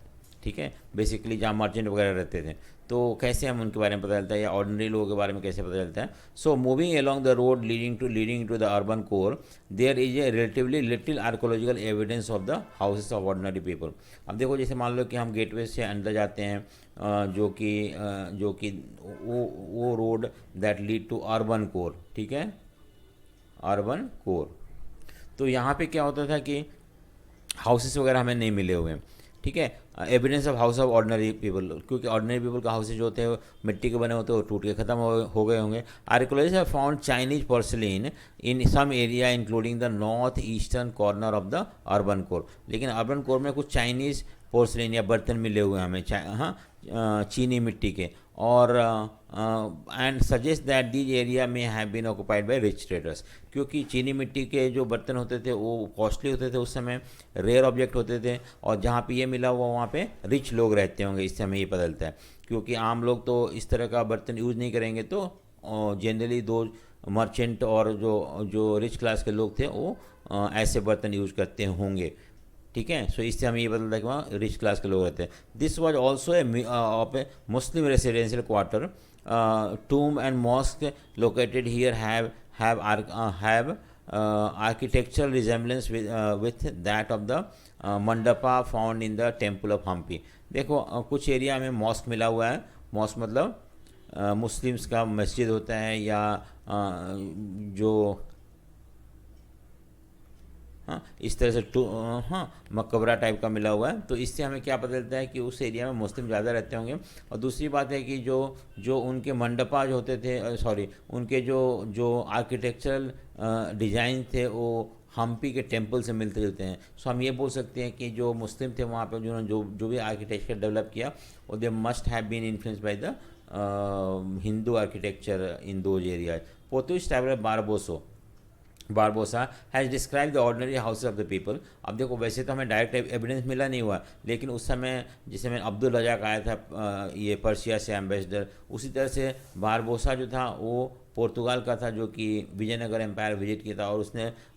Speaker 1: ठीक है, बेसिकली जहाँ मर्चेंट वगैरह रहते थे. तो कैसे हम उनके बारे में पता चलता है या ऑर्डिनरी लोगों के बारे में कैसे पता चलता है. So moving along the road leading to the urban core there is a relatively little archaeological evidence of the houses of ordinary people. अब देखो, जैसे मान लो कि हम गेटवे से अंदर जाते हैं, जो कि वो road that lead to urban core. ठीक है, अर्बन कोर. तो यहाँ पे क्या होता था कि हाउसेस वगैरह हमें नहीं मिले हुए हैं. ठीक है, evidence of house of ordinary people, क्योंकि ऑर्डिनरी पीपल का हाउसेज जो होते हैं मिट्टी के बने होते हैं, वो टूट के ख़त्म हो गए होंगे. Archaeologist have found Chinese porcelain in some area including the north eastern corner of the urban core. लेकिन अर्बन कोर में कुछ चाइनीज़ पोर्सिलीन या बर्तन मिले हुए हैं हमें, चीनी मिट्टी के. और and suggest that these area में have been occupied by rich traders. क्योंकि चीनी मिट्टी के जो बर्तन होते थे वो कॉस्टली होते थे उस समय, रेयर ऑब्जेक्ट होते थे, और जहाँ पे ये मिला हुआ वहाँ पे रिच लोग रहते होंगे. इससे हमें ये पता चलता है, क्योंकि आम लोग तो इस तरह का बर्तन यूज़ नहीं करेंगे. तो जनरली दो मर्चेंट और जो रिच क्लास के लोग थे वो ऐसे बर्तन यूज़ करते होंगे. ठीक है, सो इससे हमें ये पता चलता है कि वहाँ रिच क्लास के लोग रहते हैं. This was also a Muslim residential quarter. Tomb and mosque located here have architectural resemblance with that of the mandapa found in the temple of Hampi. देखो, कुछ एरिया में मॉस्क मिला हुआ है. मॉस्क मतलब मुस्लिम्स का मस्जिद होता है या जो इस तरह से मकबरा टाइप का मिला हुआ है. तो इससे हमें क्या पता चलता है कि उस एरिया में मुस्लिम ज़्यादा रहते होंगे. और दूसरी बात है कि जो उनके मंडपा जो होते थे, उनके जो आर्किटेक्चरल डिज़ाइन थे वो हम्पी के टेम्पल से मिलते जुलते हैं. सो हम ये बोल सकते हैं कि जो मुस्लिम थे वहाँ पर जिन्होंने जो भी आर्किटेक्चर डेवलप किया वो they must have been influence by the Hindu architecture in those areas. Portuguese traveller Barbosa has describe the ordinary houses of the people. अब देखो, वैसे तो हमें डायरेक्ट एविडेंस मिला नहीं हुआ, लेकिन उस समय जिस समय अब्दुल रज़ाक आया था ये पर्शिया से एम्बेसडर, उसी तरह से बारबोसा जो था वो पोर्तुगाल का था, जो कि विजयनगर एम्पायर विजिट किया था. और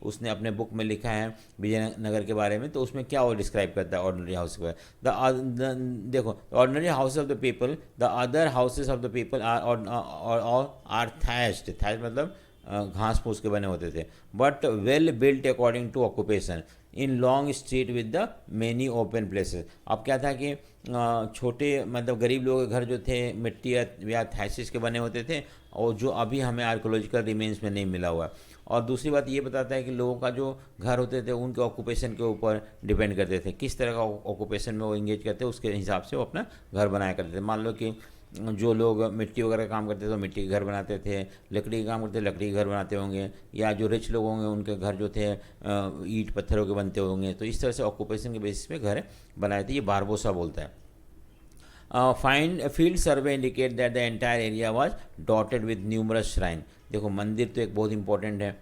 Speaker 1: उसने अपने बुक में लिखा है विजयनगर के बारे में. तो उसमें क्या वो डिस्क्राइब करता है ऑर्डिनरी हाउस के बारे में. देखो, ordinary house of the people, the other houses of the people are thatched. Thatch मतलब घास फूस के बने होते थे, but well built according to occupation in long street with the many open places. अब क्या था कि छोटे मतलब गरीब लोगों के घर जो थे मिट्टी या थैसिस के बने होते थे, और जो अभी हमें आर्कोलॉजिकल रिमेन्स में नहीं मिला हुआ. और दूसरी बात ये बताता है कि लोगों का जो घर होते थे उनके ऑक्यूपेशन के ऊपर डिपेंड करते थे, किस तरह का ऑक्यूपेशन में वो इंगेज करते, उसके हिसाब से वो अपना घर बनाया करते थे. मान लो कि जो लोग मिट्टी वगैरह का काम करते थे तो मिट्टी के घर बनाते थे, लकड़ी का काम करते थे लकड़ी के घर बनाते होंगे, या जो रिच लोग होंगे उनके घर जो थे ईंट पत्थरों के बनते होंगे. तो इस तरह से ऑक्यूपेशन के बेसिस पे घर बनाए थे. ये बारबोसा बोलता है. Field survey indicate that the entire area was dotted with numerous shrine. देखो, मंदिर तो एक बहुत इंपॉर्टेंट है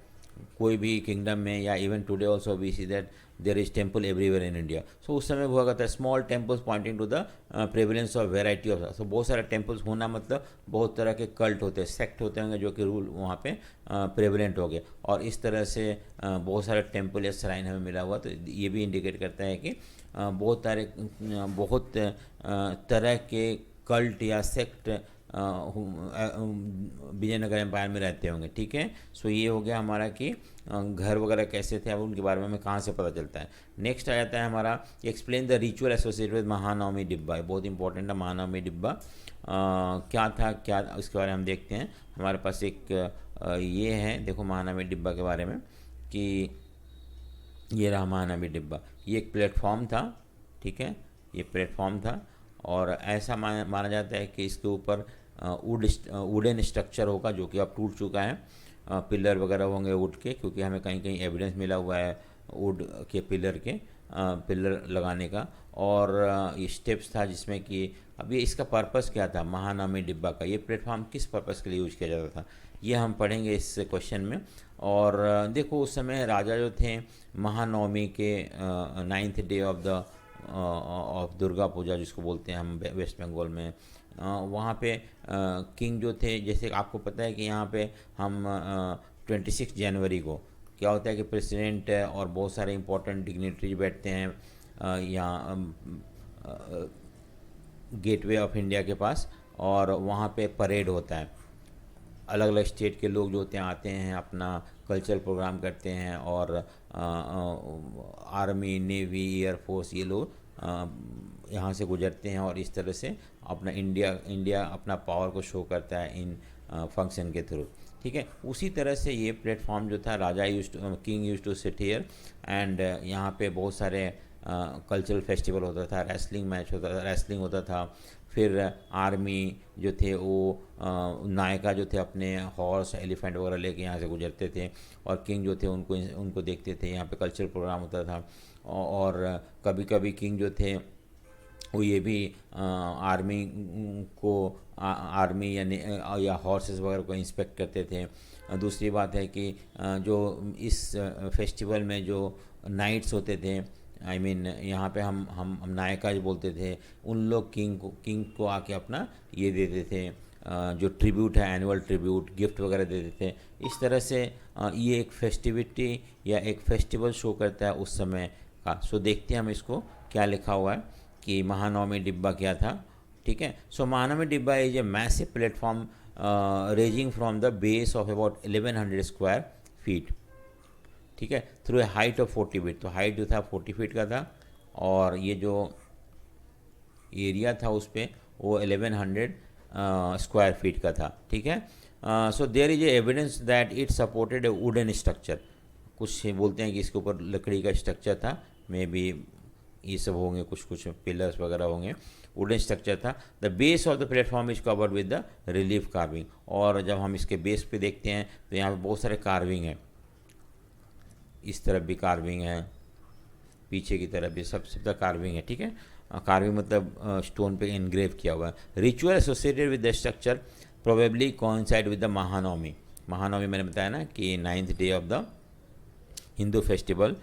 Speaker 1: कोई भी किंगडम में, या even today also we see that there is temple everywhere in India. So उस समय हुआ करता है small temples pointing to the prevalence of variety of. So बहुत सारे टेम्पल्स होना मतलब बहुत तरह के कल्ट होते हैं, सेक्ट होते होंगे जो कि रूल वहाँ पे प्रेवलेंट हो गए. और इस तरह से बहुत सारे टेम्पल या श्राइन हमें मिला हुआ. तो ये भी इंडिकेट करता है कि बहुत तरह के कल्ट या सेक्ट विजयनगर एम्पायर में रहते होंगे, ठीक है। सो ये हो गया हमारा कि घर वगैरह कैसे थे, अब उनके बारे में हमें कहाँ से पता चलता है। नेक्स्ट आ जाता है हमारा explain the ritual associated with Mahanavami डिब्बा। बहुत इंपॉर्टेंट है महानवमी डिब्बा, क्या था क्या, इसके बारे में हम देखते हैं। हमारे पास एक ये है, देखो महानवमी डिब्बा के बारे में कि ये रहा महानवमी डिब्बा। ये एक प्लेटफॉर्म था, ठीक है, ये प्लेटफॉर्म था और ऐसा माना जाता है कि इसके ऊपर वुडन स्ट्रक्चर होगा जो कि अब टूट चुका है। पिलर वगैरह होंगे वुड के, क्योंकि हमें कहीं कहीं एविडेंस मिला हुआ है वुड के पिलर लगाने का। और ये स्टेप्स था जिसमें कि अब ये इसका पर्पस क्या था महानवमी डिब्बा का, ये प्लेटफॉर्म किस पर्पस के लिए यूज किया जाता था, ये हम पढ़ेंगे इस क्वेश्चन में। और देखो उस समय राजा जो थे महानवमी के 9th day of Durga Puja जिसको बोलते हैं हम वेस्ट बंगाल में, वहाँ पे किंग जो थे, जैसे आपको पता है कि यहाँ पे हम 26 जनवरी को क्या होता है कि प्रेसिडेंट और बहुत सारे इंपॉर्टेंट डिग्निटरीज बैठते हैं यहाँ गेटवे ऑफ इंडिया के पास, और वहाँ पे परेड होता है। अलग अलग स्टेट के लोग जो होते हैं आते हैं, अपना कल्चरल प्रोग्राम करते हैं, और आर्मी, नेवी, एयरफोर्स ये लोग यहाँ से गुजरते हैं और इस तरह से अपना इंडिया अपना पावर को शो करता है इन फंक्शन के थ्रू, ठीक है। उसी तरह से ये प्लेटफॉर्म जो था, राजा king use to sit here and यहाँ पे बहुत सारे कल्चरल फेस्टिवल होता था, रेसलिंग मैच होता था, रेसलिंग होता था। फिर आर्मी जो थे वो नायका जो थे अपने हॉर्स, एलिफेंट वगैरह लेके यहाँ से गुजरते थे, और किंग जो थे उनको देखते थे। यहाँ पे कल्चरल प्रोग्राम होता था, और कभी कभी किंग जो थे वो ये भी आर्मी या हॉर्सेस वगैरह को इंस्पेक्ट करते थे। दूसरी बात है कि जो इस फेस्टिवल में जो नाइट्स होते थे, आई मीन यहाँ पे हम नायका जो बोलते थे, उन लोग किंग को आके अपना ये देते थे, जो ट्रिब्यूट है, एनुअल ट्रिब्यूट, गिफ्ट वगैरह देते थे। इस तरह से ये एक फेस्टिविटी या एक फेस्टिवल शो करता है उस समय का। सो देखते हैं हम इसको क्या लिखा हुआ है कि महानवमी डिब्बा क्या था, ठीक है। सो महानवमी डिब्बा is a massive platform raising from the base of about 1100 square feet, ठीक है, through a height of 40 feet. तो हाइट जो था 40 फीट का था, और ये जो एरिया था उस पर वो 1100 स्क्वायर फीट का था, ठीक है। So there is a evidence that it supported a wooden structure. कुछ बोलते हैं कि इसके ऊपर लकड़ी का स्ट्रक्चर था, मे बी ये सब होंगे, कुछ पिलर्स वगैरह होंगे, वुडन स्ट्रक्चर था। The base of the platform is covered with the relief carving. और जब हम इसके बेस पे देखते हैं तो यहाँ पे बहुत सारे कार्विंग है, इस तरफ भी कार्विंग है, पीछे की तरफ भी सब कार्विंग है, ठीक है। कार्विंग मतलब स्टोन पे इनग्रेव किया हुआ है। Ritual associated with the structure probably coincide with the Mahanavami. Mahanavami मैंने बताया ना कि 9th day of the Hindu festival.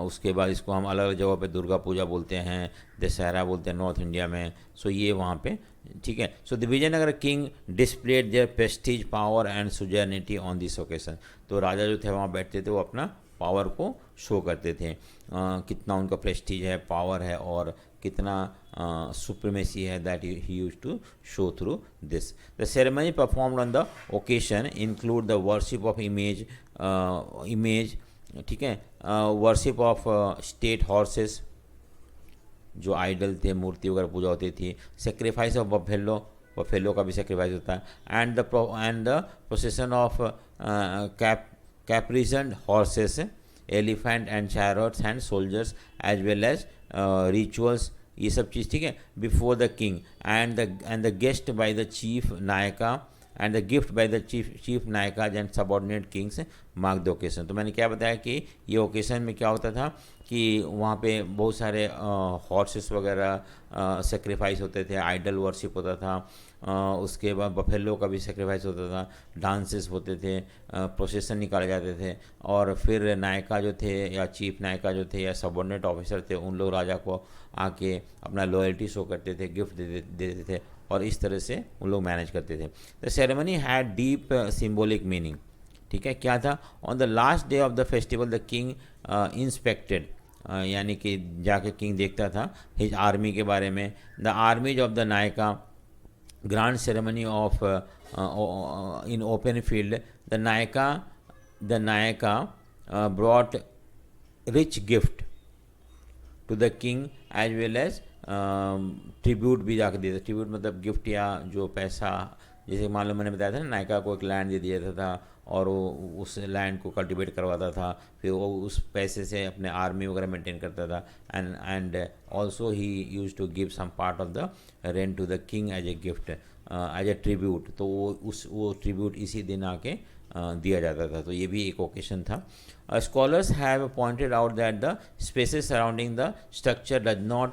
Speaker 1: उसके बाद इसको हम अलग अलग जगहों पे दुर्गा पूजा बोलते हैं, दशहरा बोलते हैं नॉर्थ इंडिया में। सो ये वहाँ पे, ठीक है। So the Vijayanagar king displayed their prestige, power and suzerainty on this occasion. तो राजा जो थे वहाँ बैठते थे, वो अपना पावर को शो करते थे, कितना उनका प्रेस्टीज है, पावर है, और कितना सुप्रीमेसी है, that he use to show through this. The ceremony performed on the occasion include the worship of image, ठीक है, वर्शिप ऑफ स्टेट हॉर्सेस, जो आइडल थे, मूर्ति वगैरह पूजा होती थी, सेक्रीफाइस ऑफ बफेलो का भी सेक्रीफाइस होता है, and the procession of caparisoned horses, elephant and chariots and soldiers as well as rituals, ये सब चीज़, ठीक है, before the king and the guest by the chief nayaka and the gift by the chief nayakas and subordinate kings mark the occasion. तो मैंने क्या बताया कि ये ओकेशन में क्या होता था कि वहाँ पे बहुत सारे हॉर्सेस वगैरह सेक्रीफाइस होते थे, आइडल वर्शिप होता था, उसके बाद बफेलो का भी सेक्रीफाइस होता था, डांसेस होते थे, प्रोसेसन निकाले जाते थे, और फिर नायका जो थे या चीफ नायका जो थे या सबऑर्डिनेट ऑफिसर थे, उन लोग राजा को आके अपना लॉयल्टी शो करते थे, गिफ्ट देते थे, और इस तरह से उन लोग मैनेज करते थे। The ceremony had deep symbolic meaning, ठीक है। क्या था? On the last day of the festival the king inspected यानी कि जाके किंग देखता था हिज आर्मी के बारे में। The armies of the Nayaka grand ceremony of in open field, the Nayaka brought rich gift to the king as well as tribute भी जाके देता। ट्रिब्यूट मतलब गिफ्ट या जो पैसा, जैसे मान लो मैंने बताया था ना, नायका को एक लैंड दे दिया था और वो उस लैंड को कल्टीवेट करवाता था, फिर वो उस पैसे से अपने आर्मी वगैरह मेंटेन करता था। And also he use to give some part of the rent to the king as a gift, as a tribute. तो वो ट्रिब्यूट इसी दिन आके दिया जाता था। तो ये भी एक ओकेशन था। Scholars have pointed out that the spaces surrounding the structure does not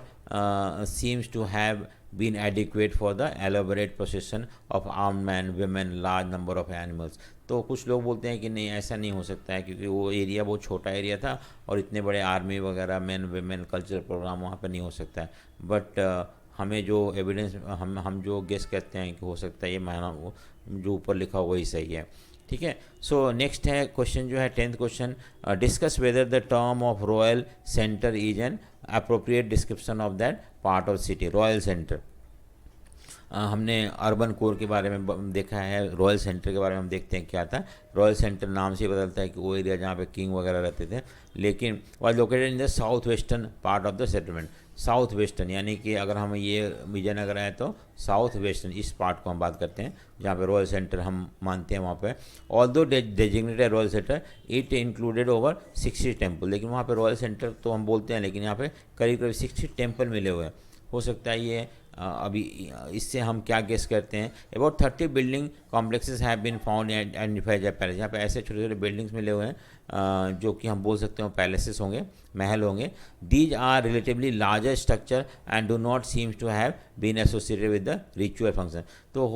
Speaker 1: seems to have been adequate for the elaborate procession of armed men, women, large number of animals। तो कुछ लोग बोलते हैं कि नहीं, ऐसा नहीं हो सकता है क्योंकि वो एरिया बहुत छोटा एरिया था और इतने बड़े आर्मी वगैरह, मैन वेमेन कल्चरल प्रोग्राम वहाँ पर नहीं हो सकता है। बट हमें जो एविडेंस, हम जो गेस करते हैं कि हो सकता है, ये माना वो जो ऊपर लिखा वही सही है। ठीक है। सो नेक्स्ट है क्वेश्चन जो है 10th question, discuss whether the term of royal centre is an appropriate description of that part of city. Royal centre, हमने अर्बन कोर के बारे में देखा है, रॉयल सेंटर के बारे में हम देखते हैं क्या था। रॉयल सेंटर नाम से बदलता है कि वो एरिया जहाँ पे किंग वगैरह रहते थे, लेकिन was located in the south western part of the settlement. South western यानी कि अगर हम ये विजयनगर है तो साउथ वेस्टर्न इस पार्ट को हम बात करते हैं जहाँ पे रॉयल सेंटर हम मानते हैं वहाँ पे। Although designated royal centre, it included over 60 temple. लेकिन वहाँ पे रॉयल सेंटर तो हम बोलते हैं, लेकिन यहाँ पे करीब करीब 60 टेम्पल मिले हुए हैं। हो सकता है ये अभी इससे हम क्या गेस करते हैं, about 30 building complexes have been found and identified as palace. यहाँ पे ऐसे छोटे छोटे बिल्डिंग्स मिले हुए हैं जो कि हम बोल सकते हैं पैलेसेस होंगे, महल होंगे। These are relatively larger structure and do not seems to have been associated with the ritual function. तो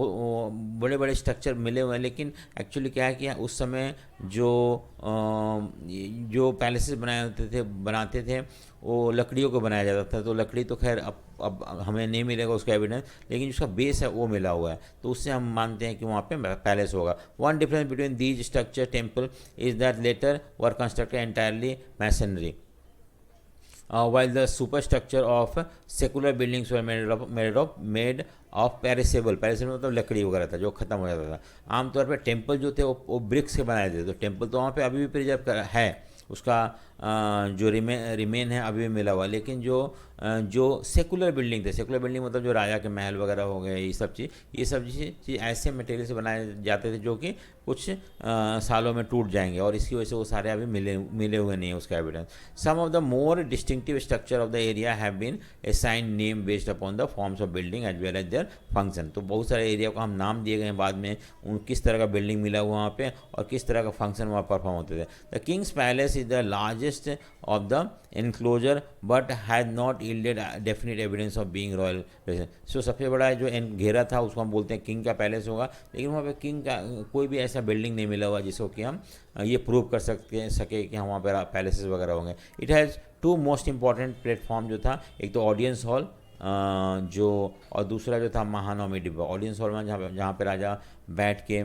Speaker 1: बड़े बड़े स्ट्रक्चर मिले हुए हैं, लेकिन एक्चुअली क्या है कि उस समय जो पैलेसेस बनाते थे वो लकड़ियों को बनाया जाता था। तो लकड़ी तो खैर अब हमें नहीं मिलेगा उसका एविडेंस, लेकिन उसका बेस है वो मिला हुआ है, तो उससे हम मानते हैं कि वहाँ पे पैलेस होगा। One difference between these structure temple is that latter were constructed entirely masonry, while the superstructure of secular buildings were made of perishable मतलब लकड़ी वगैरह था जो ख़त्म हो जाता था। आमतौर पर टेम्पल जो थे वो ब्रिक्स के बनाए थे। तो टेम्पल तो वहाँ पे अभी भी प्रिजर्व है, उसका जो रिमेन है अभी भी मिला हुआ। लेकिन जो सेकुलर बिल्डिंग थे, सेकुलर बिल्डिंग मतलब जो राजा के महल वगैरह हो गए, ये सब चीज़ ऐसे मटेरियल से बनाए जाते थे जो कि कुछ सालों में टूट जाएंगे, और इसकी वजह से वो सारे अभी मिले हुए नहीं है उसका evidence. Some of the more distinctive structure of the area have been assigned name based upon the forms of building as well as their function. तो बहुत सारे एरिया को हम नाम दिए गए हैं बाद में, उन किस तरह का बिल्डिंग मिला हुआ वहाँ पे और किस तरह का फंक्शन वहाँ परफॉर्म होते थे। The king's palace is the largest of the enclosure but has not yielded definite evidence of being royal. So सबसे बड़ा जो घेरा था उसको हम बोलते हैं किंग का पैलेस होगा, लेकिन वहाँ पे किंग का कोई भी ऐसा बिल्डिंग नहीं मिला हुआ जिसको कि हम ये प्रूव कर सके कि हम वहाँ पर पैलेसेस वगैरह होंगे। It has to most important platform जो था, एक तो ऑडियंस हॉल और दूसरा जो था महानवमी डिब्बा। ऑडियंस हॉल में जहाँ पे राजा बैठ के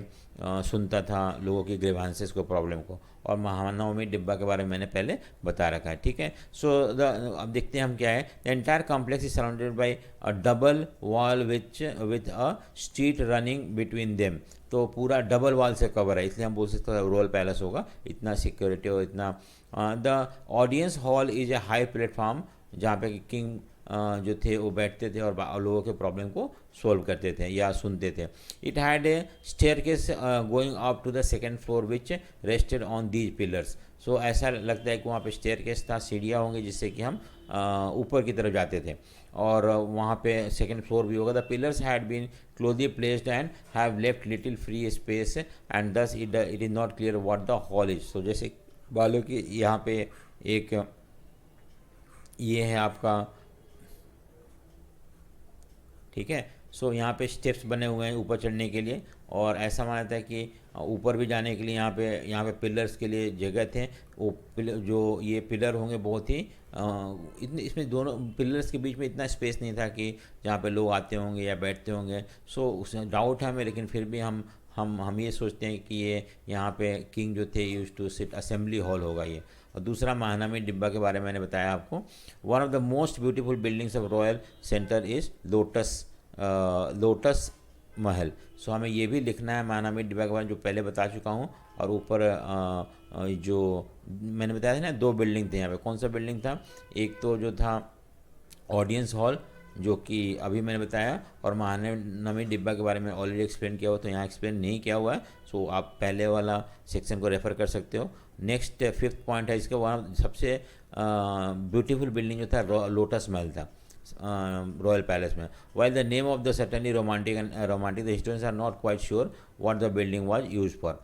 Speaker 1: सुनता था लोगों की ग्रीवांसेस को, प्रॉब्लम को, और महानवमी डिब्बा के बारे में मैंने पहले बता रखा है। ठीक है। सो अब देखते हैं हम क्या है। The entire complex is surrounded by a double wall with a street running between them. तो पूरा डबल वॉल से कवर है, इसलिए हम बोल सकते हैं रॉयल पैलेस होगा, इतना सिक्योरिटी और इतना। The audience hall is a high platform जहाँ पे किंग जो थे वो बैठते थे और लोगों के प्रॉब्लम को सॉल्व करते थे या सुनते थे। It had a staircase going up to the second floor which rested on these pillars. So ऐसा लगता है कि वहाँ पे स्टेयरकेस था, सीढ़ियाँ होंगी जिससे कि हम ऊपर की तरफ जाते थे, और वहाँ पे सेकेंड फ्लोर भी होगा। The pillars had been closely placed and have left little free space and thus it is not clear what the hall is. So जैसे वालों की यहाँ पे एक ये है आपका, ठीक है। सो यहाँ पे स्टेप्स बने हुए हैं ऊपर चढ़ने के लिए, और ऐसा माना जाता है कि ऊपर भी जाने के लिए यहाँ पे पिलर्स के लिए जगह थे। वो जो ये पिलर होंगे बहुत ही इतने, इसमें दोनों पिलर्स के बीच में इतना स्पेस नहीं था कि जहाँ पे लोग आते होंगे या बैठते होंगे। सो उसमें डाउट है हमें, लेकिन फिर भी हम ये सोचते हैं कि ये यहाँ पे किंग जो थे use to sit, assembly hall होगा ये। और दूसरा महानमी डिब्बा के बारे में मैंने बताया आपको। One of the most beautiful buildings of royal centre is lotus महल। सो हमें ये भी लिखना है महानमी डिब्बा के बारे में, जो पहले बता चुका हूँ। और ऊपर जो मैंने बताया था ना, 2 बिल्डिंग थे यहाँ पे। कौन सा बिल्डिंग था? एक तो जो था ऑडियंस हॉल, जो कि अभी मैंने बताया, और महानमी डिब्बा के बारे में ऑलरेडी एक्सप्लेन किया हुआ, तो यहाँ एक्सप्लेन नहीं किया हुआ है। सो आप पहले वाला सेक्शन को रेफर कर सकते हो। नेक्स्ट 5th पॉइंट है इसका, वन सबसे ब्यूटीफुल बिल्डिंग जो था लोटस महल था रॉयल पैलेस में। While the name of the certainly romantic the historians are not quite sure what the building was use for.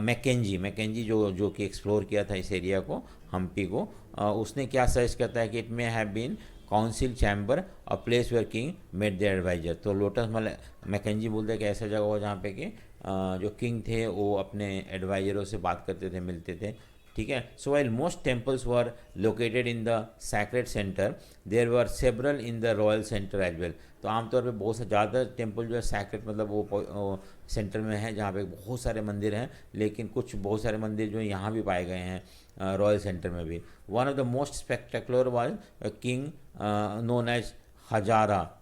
Speaker 1: Mackenzie जो कि एक्सप्लोर किया था इस एरिया को, हम्पी को, उसने क्या सजेस्ट करता है कि it may have been council chamber और place where king made their advisor. तो लोटस महल मैकेंजी बोलते हैं कि ऐसा जगह हो जहाँ पे कि जो किंग थे वो अपने एडवाइजरों से बात करते थे, मिलते थे। ठीक है। So while most temples were located in the sacred centre, there were several in the royal centre as well. तो आमतौर पे बहुत से ज़्यादा टेम्पल जो है सैक्रेड मतलब वो सेंटर में है, जहाँ पे बहुत सारे मंदिर हैं, लेकिन कुछ बहुत सारे मंदिर जो यहाँ भी पाए गए हैं रॉयल सेंटर में भी। One of the most spectacular was king known as Hazara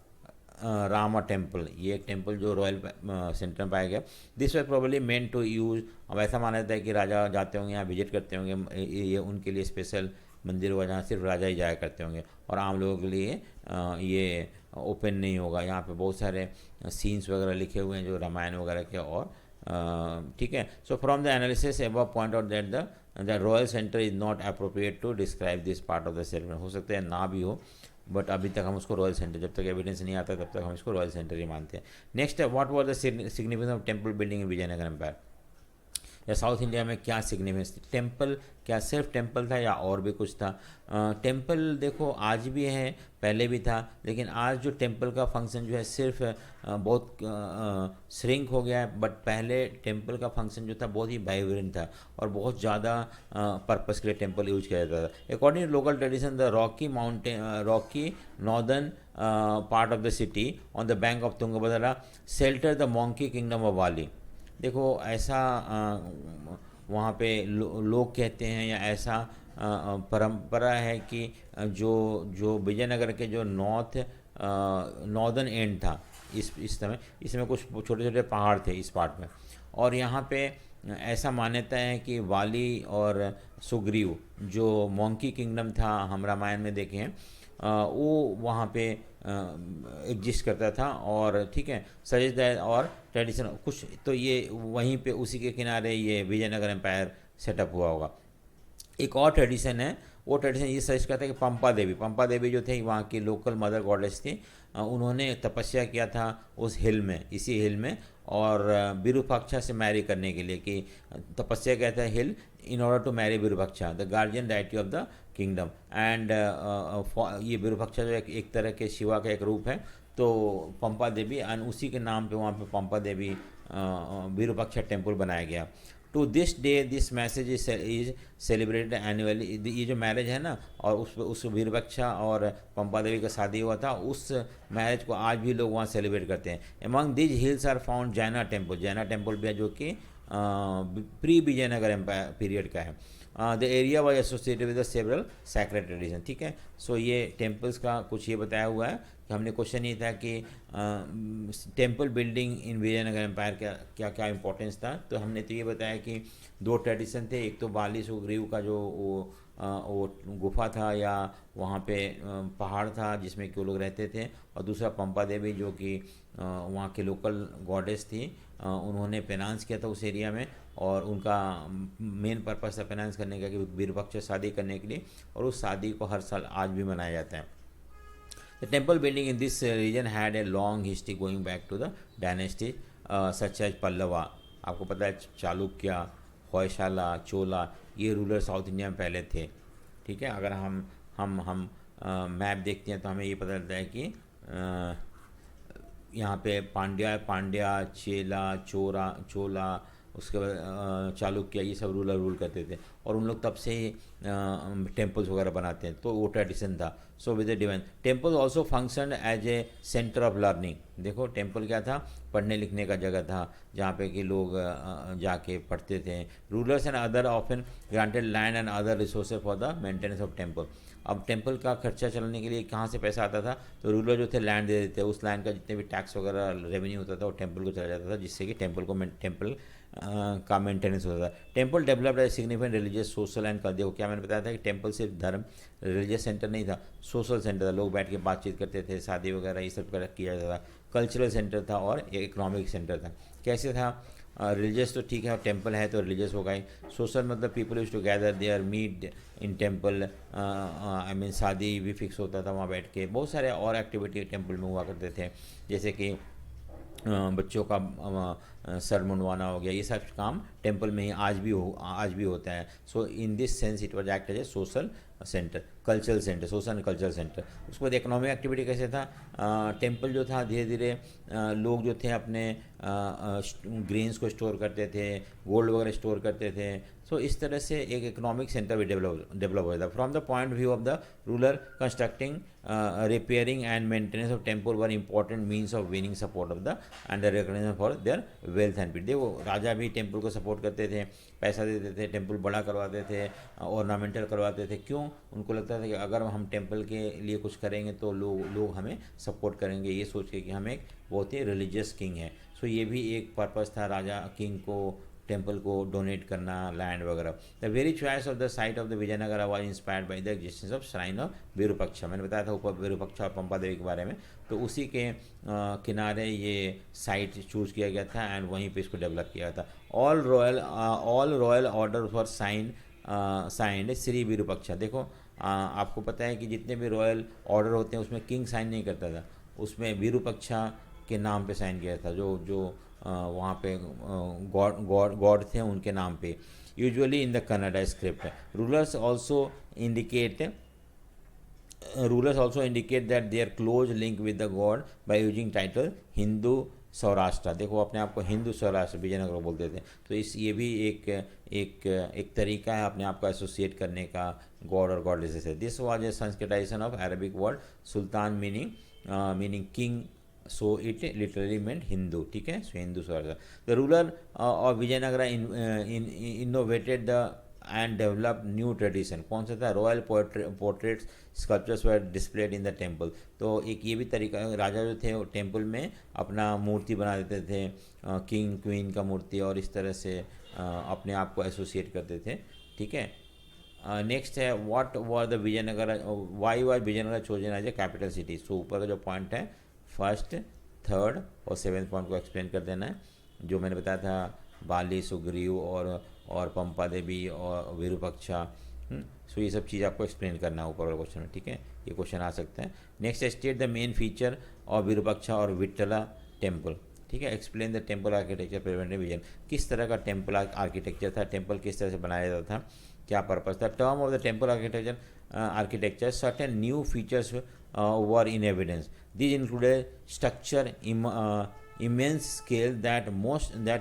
Speaker 1: Rama temple. ये एक टेम्पल जो रॉयल सेंटर में पाया गया। This were probably meant to use, अब ऐसा माना जाता है कि राजा जाते होंगे यहाँ विजिट करते होंगे, ये उनके लिए स्पेशल मंदिर होगा जहाँ सिर्फ राजा ही जाया करते होंगे, और आम लोगों के लिए ये ओपन नहीं होगा। यहाँ पे बहुत सारे सीन्स वगैरह लिखे हुए हैं जो रामायण वगैरह के, और ठीक है। So from the analysis above point out that the royal centre is not appropriate to describe this part of the ceremony. हो सकता है ना भी हो, बट अभी तक हम उसको रॉयल सेंटर, जब तक एविडेंस नहीं आता तब तक हम इसको रॉयल सेंटर ही मानते हैं। नेक्स्ट है, what was the significance of temple building in Vijayanagar empire. या साउथ इंडिया में क्या सिग्निफिकेंस थी? टेम्पल क्या सिर्फ टेम्पल था या और भी कुछ था? टेम्पल देखो आज भी है, पहले भी था, लेकिन आज जो टेम्पल का फंक्शन जो है सिर्फ बहुत श्रिंक हो गया है। बट पहले टेम्पल का फंक्शन जो था बहुत ही वाइब्रेंट था और बहुत ज़्यादा पर्पस के लिए टेम्पल यूज किया जाता था। According to local tradition the rocky northern part of the city on the bank of Tungabhadra shelter the monkey kingdom of Vali. देखो ऐसा वहाँ पे लोग कहते हैं, या ऐसा परंपरा है कि जो विजयनगर के जो नॉर्दर्न एंड था इस समय, इसमें कुछ छोटे छोटे पहाड़ थे इस पार्ट में, और यहाँ पे ऐसा मान्यता है कि वाली और सुग्रीव जो मॉन्की किंगडम था, हम रामायण में देखे हैं, वो वहाँ पे एग्जिस्ट करता था। और ठीक है, सजेस्ट दैट और ट्रेडिशन कुछ, तो ये वहीं पे उसी के किनारे ये विजयनगर एम्पायर सेटअप हुआ होगा। एक और ट्रेडिशन है, वो ट्रेडिशन ये सजेस्ट करता है कि पंपा देवी जो थे वहाँ की लोकल मदर गॉडेस थी, उन्होंने तपस्या किया था उस हिल में, इसी हिल में, और विरूपाक्षा से मैरी करने के लिए, कि तपस्या कहता है hill, in order to marry Virupaksha the guardian deity of the kingdom. And ये विरूपाक्षा जो एक तरह के शिवा का एक रूप है, तो पंपा देवी, एंड उसी के नाम पे वहाँ पे पंपा देवी विरूपाक्षा टेम्पल बनाया गया। To this day this message is celebrated annually. ये जो मैरिज है ना, और उस वीरबक्षा और पंपा देवी का शादी हुआ था, उस मैरिज को आज भी लोग वहाँ सेलिब्रेट करते हैं। Among these hills are found Jaina temple भी है, जो कि प्री विजयनगर एम्पायर पीरियड का है। The area was associated with several sacred tradition. ठीक है, सो ये टेम्पल्स का कुछ ये बताया हुआ है कि हमने क्वेश्चन ये था कि temple building in Vijayanagar empire क्या क्या इंपॉर्टेंस था। तो हमने तो ये बताया कि 2 ट्रेडिशन थे, एक तो बाली सुग्रीव का जो वो गुफा था या वहाँ पे पहाड़ था जिसमें कि वो लोग रहते थे, और दूसरा पंपा देवी जो कि वहाँ के लोकल गॉडेस थी, उन्होंने फाइनेंस किया था उस एरिया में, और उनका मेन पर्पस था फाइनेंस करने का कि विरूपाक्षा शादी करने के लिए, और उस शादी को हर साल आज भी मनाया जाता है। The temple building in this region had a long history going back to the dynasty such as Pallava. आपको पता है चालुक्य, होयसाला, चोला, ये रूलर साउथ इंडिया में पहले थे। ठीक है, अगर हम मैप देखते हैं तो हमें ये पता चलता है कि यहाँ पे पांड्या, चोला, उसके बाद चालुक्य, ये सब रूलर रूल करते थे और उन लोग तब से ही टेम्पल्स वगैरह बनाते हैं, तो वो ट्रेडिशन था। So with the divine temple also function as a centre of learning. देखो टेम्पल क्या था, पढ़ने लिखने का जगह था जहाँ पे कि लोग जाके पढ़ते थे। Rulers and other often granted land and other resources for the maintenance of temple. अब टेम्पल का खर्चा चलाने के लिए कहाँ से पैसा आता था, तो रूलर जो थे लैंड दे देते, उस लैंड का जितने भी टैक्स वगैरह रेवेन्यू होता था वो टेम्पल को चला जाता था, जिससे कि टेम्पल का मेंटेनेंस होता था। Temple developed as significant religious social and culture. देखो क्या मैंने बताया था कि टेम्पल सिर्फ धर्म रिलीजियस सेंटर नहीं था, सोशल सेंटर था, लोग बैठ के बातचीत करते थे, शादी वगैरह ये सब किया जाता था। कल्चरल सेंटर था और इकोनॉमिक सेंटर था। कैसे था, रिलीजियस तो ठीक है, टेम्पल है तो रिलीजियस होगा ही। सोशल मतलब people use to gather there meet in temple, I mean शादी भी फिक्स होता था वहाँ बैठ के। बहुत सारे और एक्टिविटी टेम्पल में हुआ करते थे, जैसे कि बच्चों का सर मुंडवाना हो गया, ये सब काम टेम्पल में ही आज भी होता है। So in this sense it was act as a social centre, cultural centre, social and cultural centre. उसके बाद इकोनॉमिक एक्टिविटी कैसे था, टेम्पल जो था धीरे धीरे लोग जो थे अपने ग्रेन्स को स्टोर करते थे, गोल्ड वगैरह स्टोर करते थे। सो इस तरह से एक इकोनॉमिक सेंटर भी डेवलप हुआ था। From the point view of the ruler, constructing, repairing and maintenance of temple were important means of winning support of the and the recognition for their wealth and peace. देखो राजा भी temple को support करते थे, पैसा देते थे, temple बड़ा करवाते थे, ऑर्नामेंटल करवाते थे। क्यों? उनको लगता था कि अगर हम टेम्पल के लिए कुछ करेंगे तो लोग हमें सपोर्ट करेंगे, ये सोच के कि हम एक बहुत ही रिलीजियस किंग है। सो ये भी एक पर्पज़ था राजा किंग को टेम्पल को डोनेट करना, लैंड वगैरह। The very choice of the site of the Vijayanagara was inspired by the existence of shrine of Virupaksha. मैंने बताया था ऊपर विरूपक्षा और पंपा देवी के बारे में, तो उसी के किनारे ये साइट चूज़ किया गया था एंड वहीं पे इसको डेवलप किया था। All royal order for signed Shri Virupaksha. देखो आपको पता है कि जितने भी रॉयल ऑर्डर होते हैं उसमें किंग साइन नहीं करता था, उसमें विरूपक्षा के नाम पे साइन किया था, जो वहाँ पे गॉड थे उनके नाम पे, usually in the Kannada script. Rulers also indicate that they are close link with the god by using title Hindu Saurashtra. देखो अपने आप को हिंदू सौराष्ट्र विजयनगर बोलते थे, तो ये भी एक तरीका है अपने आप को एसोसिएट करने का गॉड और गॉडेसेस से। This was a Sanskritisation of Arabic word sultan meaning king, so it literally meant Hindu. ठीक है, सो Hindu Saurashtra. The ruler of Vijayanagara innovated the and develop new tradition. कौन सा था? Royal portraits sculptures were displayed in the temple. तो एक ये भी तरीका, राजा जो थे वो टेम्पल में अपना मूर्ति बना देते थे, किंग क्वीन का मूर्ति, और इस तरह से अपने आप को एसोसिएट करते थे। ठीक है, नेक्स्ट है what were the Vijayanagar, why was Vijayanagar chosen as a capital city. So ऊपर का जो पॉइंट है, फर्स्ट, थर्ड और सेवेंथ पॉइंट को एक्सप्लेन कर देना है। जो मैंने बताया था बाली, सुग्रीव और पंपा देवी और विरूपक्षा, सो ये सब चीज़ आपको एक्सप्लेन करना है ऊपर वाले क्वेश्चन में। ठीक है, ये क्वेश्चन आ सकता है। Next, state the main feature of Virupaksha और विट्ठला टेम्पल। ठीक है, explain the temple architecture preventive vision. किस तरह का टेम्पल आर्किटेक्चर था, टेम्पल किस तरह से बनाया जाता था, क्या पर्पज़ था। Term of the temple architecture certain new features were in evidence. This included structure immense scale that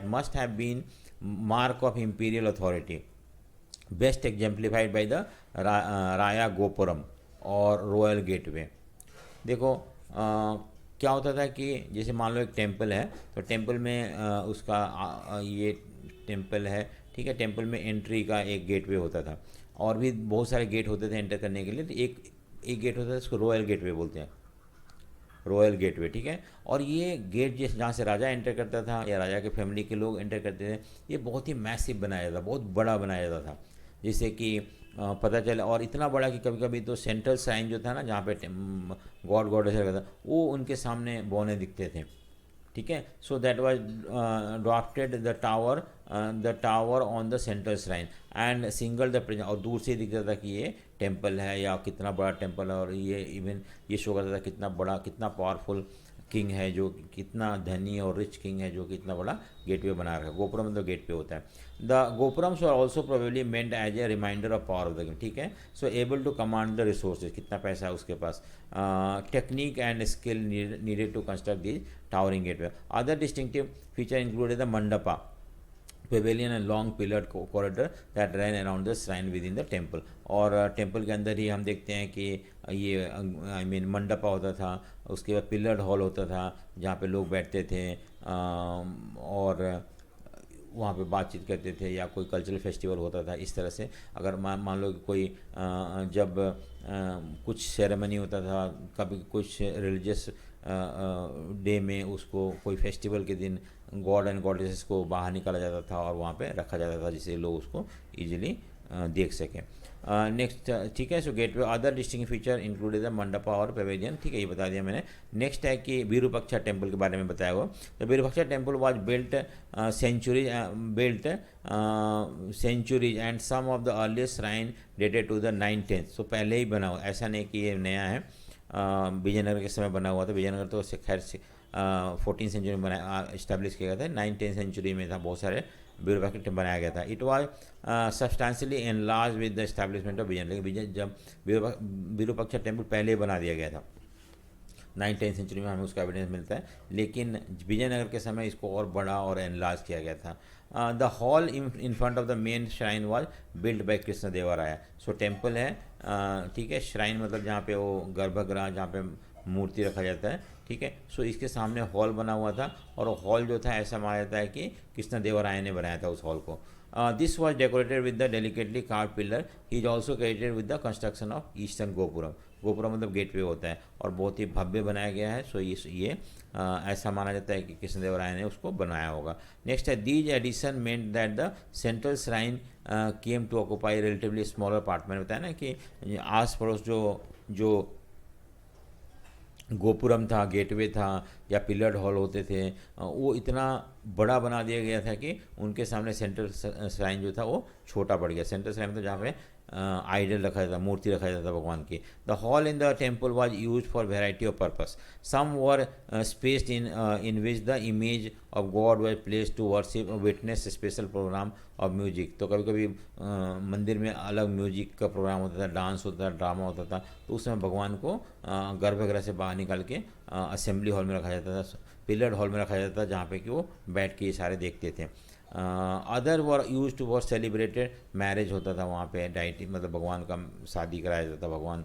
Speaker 1: must have been mark of imperial authority, best exemplified by the Raya Gopuram और royal gateway. देखो क्या होता था कि जैसे मान लो एक temple है, तो टेम्पल में उसका ये टेम्पल है, ठीक है, टेम्पल में एंट्री का एक गेटवे होता था और भी बहुत सारे गेट होते थे एंटर करने के लिए। तो एक गेट होता था, इसको रॉयल गेटवे बोलते हैं, रॉयल गेटवे। ठीक है, और ये गेट जहाँ से राजा एंटर करता था या राजा के फैमिली के लोग एंटर करते थे, ये बहुत ही मैसिव बनाया जाता था, बहुत बड़ा बनाया जाता था, जिससे कि पता चले। और इतना बड़ा कि कभी कभी तो सेंट्रल साइन जो था ना, जहाँ पे गॉड गॉडेस रहता था, वो उनके सामने बौने दिखते थे। ठीक है, so that was drafted the tower on the central shrine and single the presence. और दूर से ही दिखता था कि ये टेम्पल है या कितना बड़ा टेम्पल है, और ये इवन ये शो करता था कितना बड़ा, कितना पावरफुल किंग है, जो कितना धनी और रिच किंग है, जो कि इतना बड़ा गेटवे बना रखा है। गोपुरम मतलब गेटवे होता है। The gopurams are also probably meant as a reminder of power of the king. ठीक है, so able to command the resources, कितना पैसा है उसके पास, technique and skill needed to construct this towering gateway. Other distinctive feature included the mandapa. pavilion and long pillared corridor that ran around the shrine within the temple. और temple के अंदर ही हम देखते हैं कि ये आई मीन मंडपा होता था, उसके बाद पिलर्ड हॉल होता था जहाँ पे लोग बैठते थे और वहाँ पे बातचीत करते थे या कोई कल्चरल फेस्टिवल होता था। इस तरह से अगर मान लो कि कोई जब कुछ सेरेमनी होता था, कभी कुछ रिलीजियस डे में उसको कोई फेस्टिवल के दिन गॉड एंड गॉडेसेस को बाहर निकाला जाता था और वहाँ पे रखा जाता था जिससे लोग उसको इजीली देख सकें। नेक्स्ट, ठीक है। So gateway other distinct feature included the mandapa और पेवेलियन, ठीक है, ये बता दिया मैंने। नेक्स्ट है कि विरूपाक्षा टेम्पल के बारे में बताया हुआ। तो Virupaksha temple was built centuries and some of the earliest shrine dated to the 9th-10th। So पहले ही बना हुआ, ऐसा नहीं कि ये नया है, विजयनगर के समय बना हुआ था। विजयनगर तो खैर 14th सेंचुरी में बनाया इस्टेब्लिश किया गया था, 9th-10th सेंचुरी में था, बहुत सारे विरूपाक्षा टेम्पल बनाया गया था। It was substantially enlarge with the establishment of Vijayanagara. लेकिन जब विरूपाक्षा टेम्पल पहले ही बना दिया गया था, 9th-10th सेंचुरी में हमें उसका एविडेंस मिलता है, लेकिन विजयनगर के समय इसको और बड़ा और एनलार्ज किया गया था। The hall in front of the main shrine was build by Krishnadevaraya. So temple है, ठीक है, श्राइन मतलब जहाँ पे वो गर्भगृह जहाँ पे मूर्ति रखा जाता है, ठीक है। सो इसके सामने हॉल बना हुआ था और हॉल जो था ऐसा माना जाता है कि कृष्णदेवराय ने बनाया था उस हॉल को। This was decorated with the delicately curve pillar. He is also credited with the construction of eastern gopuram. Gopuram मतलब गेटवे होता है और बहुत ही भव्य बनाया गया है। सो ये ऐसा माना जाता है कि कृष्णदेवराय ने उसको बनाया होगा। नेक्स्ट है, these addition meant that the central shrine came to occupy relatively smaller part. मैंने बताया ना कि आस पड़ोस जो गोपुरम था, गेटवे था या पिलर्ड हॉल होते थे, वो इतना बड़ा बना दिया गया था कि उनके सामने सेंट्रल श्राइन जो था वो छोटा पड़ गया। सेंट्रल श्राइन तो जहाँ पे आइडल रखा जाता, मूर्ति रखा जाता था भगवान की। The hall in the temple was use for variety of purpose. Some were spaced in which the image of god was placed to worship witness special program of music. तो कभी कभी मंदिर में अलग म्यूजिक का प्रोग्राम होता था, dance होता था, ड्रामा होता था, तो उस समय भगवान को गर्भगृह से बाहर निकाल के असेंबली हॉल में रखा जाता था, पिलर्ड हॉल में रखा जाता था जहाँ पे कि वो बैठ के ये सारे देखते थे। Other were use to for celebrated marriage होता था वहाँ पे, डाइटी मतलब भगवान का शादी कराया जाता था भगवान,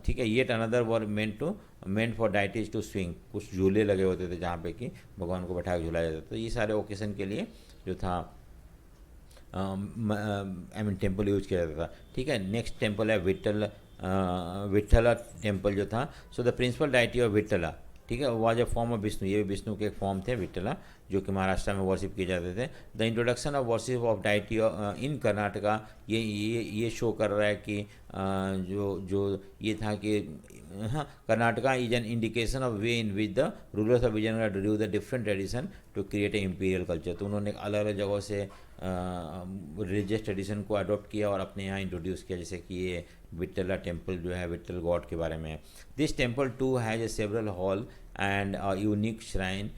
Speaker 1: ठीक है। Yet another were meant for deities to swing. कुछ झूले लगे होते थे जहाँ पे कि भगवान को बैठा के झूलाया जाता था। तो ये सारे ओकेजन के लिए जो था आई मीन टेम्पल यूज किया जाता था, ठीक है। नेक्स्ट टेम्पल है विठला टेम्पल जो था। So the principal deity of Vitthala, ठीक है, was a form of Vishnu. ये विष्णु के एक फॉर्म थे विठला, जो कि महाराष्ट्र में वर्शिप किए जाते थे। The introduction of worship of deity in Karnataka, ये शो कर रहा है कि जो ये था कि हाँ, Karnataka is an indication of way in which the rulers of Vijayanagara due the different tradition to create a imperial culture. तो उन्होंने अलग अलग जगहों से रिलीजियस ट्रेडिशन को अडॉप्ट किया और अपने यहाँ इंट्रोड्यूस किया, जैसे कि ये विठला टेम्पल जो है विठल गॉड के बारे में है। This temple too has a several hall and unique shrine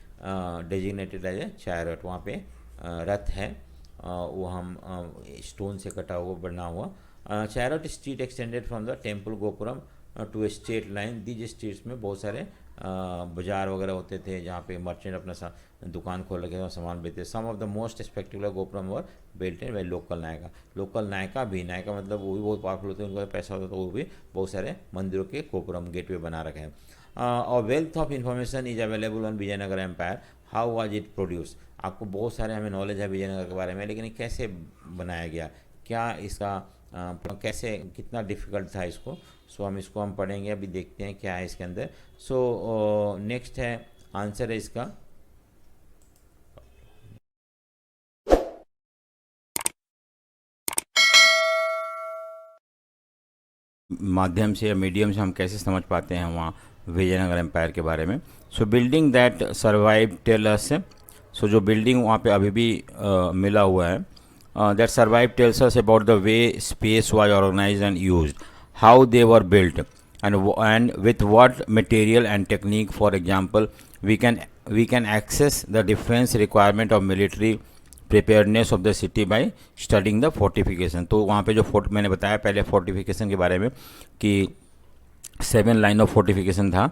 Speaker 1: designated as a chariot. वहाँ पे रथ है, वो हम स्टोन से कटा हुआ बना हुआ। Chariot street extended from the temple gopuram to a straight line. These streets में बहुत सारे बाजार वगैरह होते थे जहाँ पे मर्चेंट अपना दुकान खोल रखे और सामान बेचते। Some of the most spectacular gopuram were built in by local nayaka. Local nayaka मतलब वो भी बहुत पावरफुल होते हैं, उनका पैसा होता है, तो वो भी बहुत सारे मंदिरों के गोपुरम गेटवे बना रखे हैं। और wealth of information is available on Vijayanagara empire. How was it produce. आपको बहुत सारे हमें नॉलेज है विजयनगर के बारे में, लेकिन ये कैसे बनाया गया, क्या इसका कैसे, कितना डिफ़िकल्ट था इसको। सो हम इसको पढ़ेंगे, अभी देखते हैं क्या है इसके अंदर। सो नेक्स्ट है आंसर है इसका माध्यम से या मीडियम से हम कैसे समझ पाते हैं वहाँ विजयनगर एम्पायर के बारे में। So building that survive tell us. So जो बिल्डिंग वहाँ पे अभी भी मिला हुआ है, that survive tells us about the way space was organized and used, how they were built, and with what material and technique. For example, we can access the defense requirement of military preparedness of the city by studying the fortification. तो वहाँ पे जो मैंने बताया पहले fortification के बारे में कि 7 लाइन ऑफ फोर्टिफिकेशन था,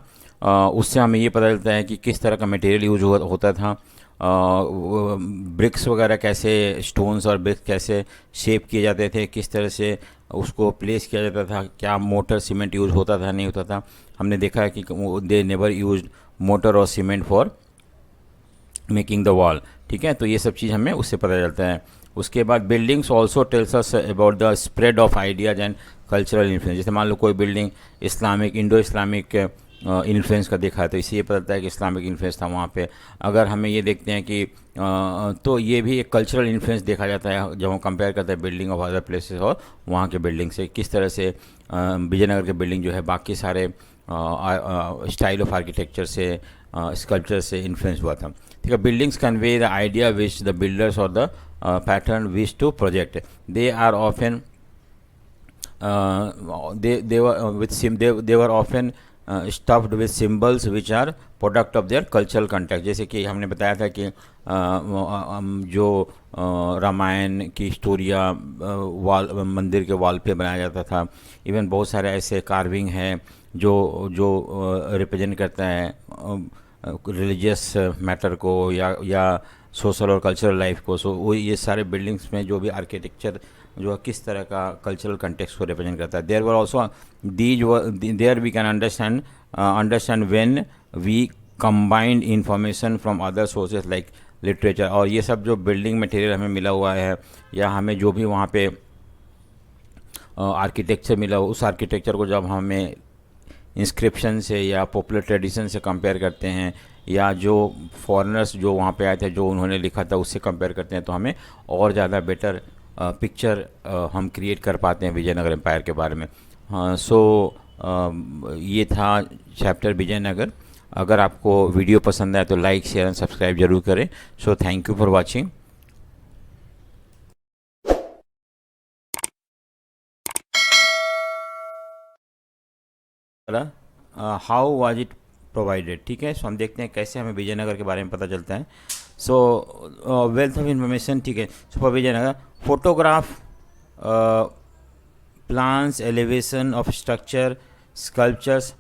Speaker 1: उससे हमें ये पता चलता है कि किस तरह का मटेरियल यूज होता था ब्रिक्स वगैरह कैसे, स्टोन्स और ब्रिक्स कैसे शेप किए जाते थे, किस तरह से उसको प्लेस किया जाता था, क्या मोटर सीमेंट यूज़ होता था नहीं होता था। हमने देखा है कि दे नेवर यूज मोटर और cement for making the wall. ठीक है, तो ये सब चीज़ हमें उससे पता चलता है। उसके बाद buildings also tells us about the spread of ideas and cultural influence. जैसे मान लो कोई building Islamic, Indo Islamic influence का दिखा है, तो इससे ये पता चलता है कि इस्लामिक इन्फ्लुएंस था वहाँ पे। अगर हमें ये देखते हैं कि तो ये भी एक कल्चरल इन्फ्लुएंस देखा जाता है जब हम कंपेयर करते हैं बिल्डिंग ऑफ अदर प्लेसेस और वहाँ के बिल्डिंग से, किस तरह से विजयनगर के बिल्डिंग जो है बाकी सारे स्टाइल ऑफ आर्किटेक्चर से, स्कल्पचर से इन्फ्लुएंस हुआ था। ठीक है, buildings convey the idea which the builders और the pattern wish to project. They are often they were often stuffed with symbols which are product of their cultural context। जैसे कि हमने बताया था कि जो रामायण की स्टोरियाँ वॉल, मंदिर के वॉल पे बनाया जाता था। इवन बहुत सारे ऐसे कार्विंग हैं जो जो रिप्रेजेंट करता है रिलीजियस मैटर को या सोशल और कल्चरल लाइफ को। सो वो ये सारे बिल्डिंग्स में जो भी आर्किटेक्चर जो किस तरह का कल्चरल कंटेक्स्ट को रिप्रेजेंट करता है। There were also these there we can understand when we combined information from other sources like literature. और ये सब जो बिल्डिंग मटेरियल हमें मिला हुआ है या हमें जो भी वहाँ पे आर्किटेक्चर मिला हो, उस आर्किटेक्चर को जब हमें इंस्क्रिप्शन से या पॉपुलर ट्रेडिशन से कंपेयर करते हैं या जो फॉरेनर्स जो वहाँ पे आए थे जो उन्होंने लिखा था उससे कंपेयर करते हैं, तो हमें और ज़्यादा बेटर पिक्चर हम क्रिएट कर पाते हैं विजयनगर एम्पायर के बारे में। ये था चैप्टर विजयनगर। अगर आपको वीडियो पसंद आए तो लाइक, शेयर एंड सब्सक्राइब जरूर करें। So thank you for watching. How was it provided. ठीक है, सो हम देखते हैं कैसे हमें विजयनगर के बारे में पता चलता है। So wealth of information. ठीक है, so for Vijayanagara photograph, plans, elevation of structure, sculptures.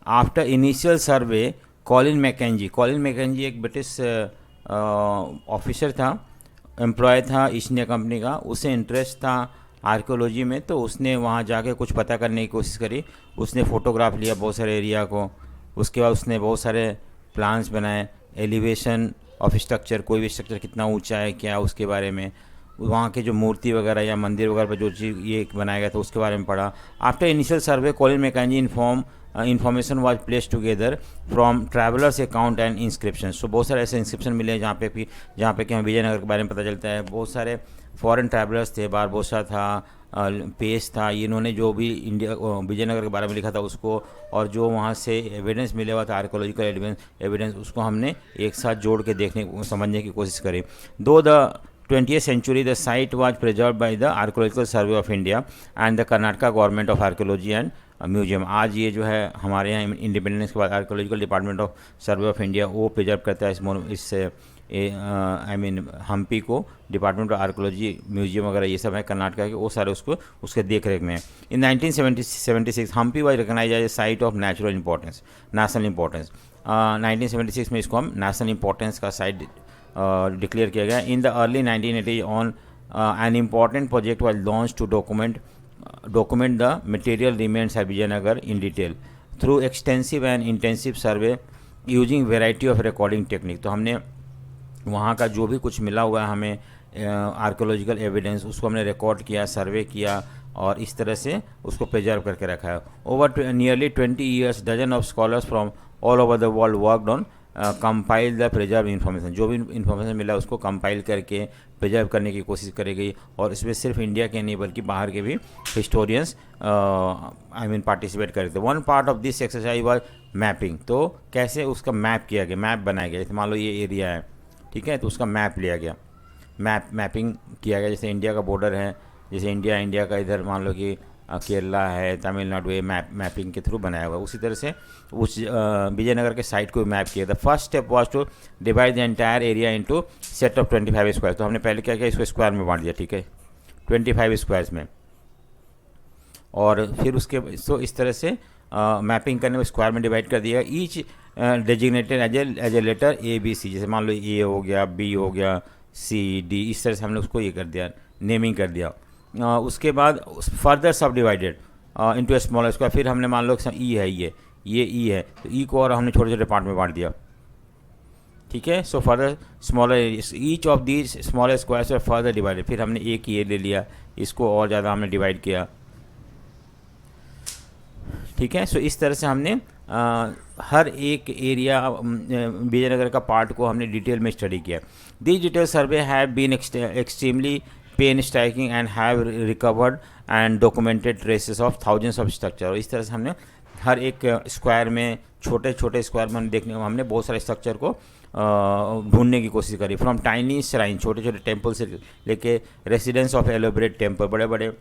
Speaker 1: After initial survey, Colin Mackenzie एक ब्रिटिश ऑफिसर था, एम्प्लॉय था ईस्ट इंडिया कंपनी का। उसे इंटरेस्ट था आर्कियोलॉजी में, तो उसने वहाँ जाके कुछ पता करने की कोशिश करी। उसने फ़ोटोग्राफ लिया बहुत सारे एरिया को। उसके बाद उसने बहुत सारे प्लान्स बनाए, एलिवेशन ऑफ स्ट्रक्चर, कोई भी स्ट्रक्चर कितना ऊंचा है क्या, उसके बारे में, वहाँ के जो मूर्ति वगैरह या मंदिर वगैरह पर जो चीज़ ये बनाया गया था उसके बारे में पढ़ा। After initial survey, Colin Mackenzie information was place together from travellers account and inscription. So बहुत सारे ऐसे इंस्क्रिप्शन मिले जहाँ पे कि हमें विजयनगर के बारे में पता चलता है। बहुत सारे फॉरेन ट्रैवलर्स थे, बारबोसा था, पेस था, इन्होंने जो भी इंडिया विजयनगर के बारे में लिखा था उसको, और जो वहाँ से एविडेंस मिले हुआ था आर्कोलॉजिकल एविडेंस, उसको हमने एक साथ जोड़ के देखने समझने की कोशिश करी। दो the 20th century, the site was preserved by the Archaeological Survey of India and the Karnataka Government of Archaeology and Museum। आज ये जो है हमारे यहाँ इंडिपेंडेंस के बाद archaeological department of survey of India वो प्रिजर्व करता है इस हम्पी को। डिपार्टमेंट ऑफ आर्कियोलॉजी, म्यूजियम वगैरह ये सब है कर्नाटका के, वो सारे उसके देख रेख में है। In 1976 Hampi was recognized as a site of national importance. 1976 में इसको हम नेशनल इंपॉर्टेंस का साइट डिक्लेयर किया गया। In the early 1980 on an important project was launch to document the material remains at Vijayanagara in detail through extensive and intensive survey using variety of recording technique. तो हमने वहाँ का जो भी कुछ मिला हुआ है हमें आर्कियोलॉजिकल एविडेंस, उसको हमने रिकॉर्ड किया, सर्वे किया और इस तरह से उसको प्रिजर्व करके रखा है। Over nearly 20 years dozen of scholars from all over the world worked on compile the preserve information. जो भी इन्फॉर्मेशन मिला उसको कंपाइल करके प्रिजर्व करने की कोशिश करी गई, और इसमें सिर्फ इंडिया के नहीं बल्कि बाहर के भी हिस्टोरियंस पार्टिसिपेट करे थे। One part of this exercise was mapping. तो कैसे उसका मैप किया गया, मैप बनाया गया। जैसे मान लो ये एरिया है, ठीक है, तो उसका मैप लिया गया, मैपिंग किया गया। जैसे इंडिया का बॉर्डर है, जैसे इंडिया का इधर मान लो कि केरला है, तमिलनाडु, ये मैपिंग के थ्रू बनाया हुआ। उसी तरह से उस विजयनगर के साइट को मैप किया था। First step was to divide the entire area into set of 25 square. तो हमने पहले क्या किया, इसको स्क्वायर में बांट दिया, ठीक है, 25 स्क्वायर्स में, और फिर उसके तो इस तरह से मैपिंग करने में स्क्वायर में डिवाइड कर दिया। Each designated as a letter ABC, जैसे मान लो A हो गया, B हो गया, C D, इस तरह से हमने उसको ये कर दिया, नेमिंग कर दिया। उसके बाद फर्दर सब divided into a smaller square, फिर हमने मान लो E है, ये E है, तो E को और हमने छोटे छोटे पार्ट में बांट दिया, ठीक है। So further smaller, each of these smaller squares are further divided, फिर हमने एक ये ले लिया, इसको और ज़्यादा हमने डिवाइड किया, ठीक है। सो इस तरह से हमने हर एक एरिया विजयनगर का पार्ट को हमने डिटेल में स्टडी किया। This detail survey have been extremely pain striking and have recovered and documented traces of thousands of structure. इस तरह से हमने हर एक स्क्वायर में, छोटे छोटे स्क्वायर में हमने बहुत सारे स्ट्रक्चर को ढूंढने की कोशिश करी। फ्रॉम टाइनी श्राइन, छोटे छोटे टेम्पल से लेके रेसिडेंस ऑफ एलोबरेट टेम्पल, बड़े बड़े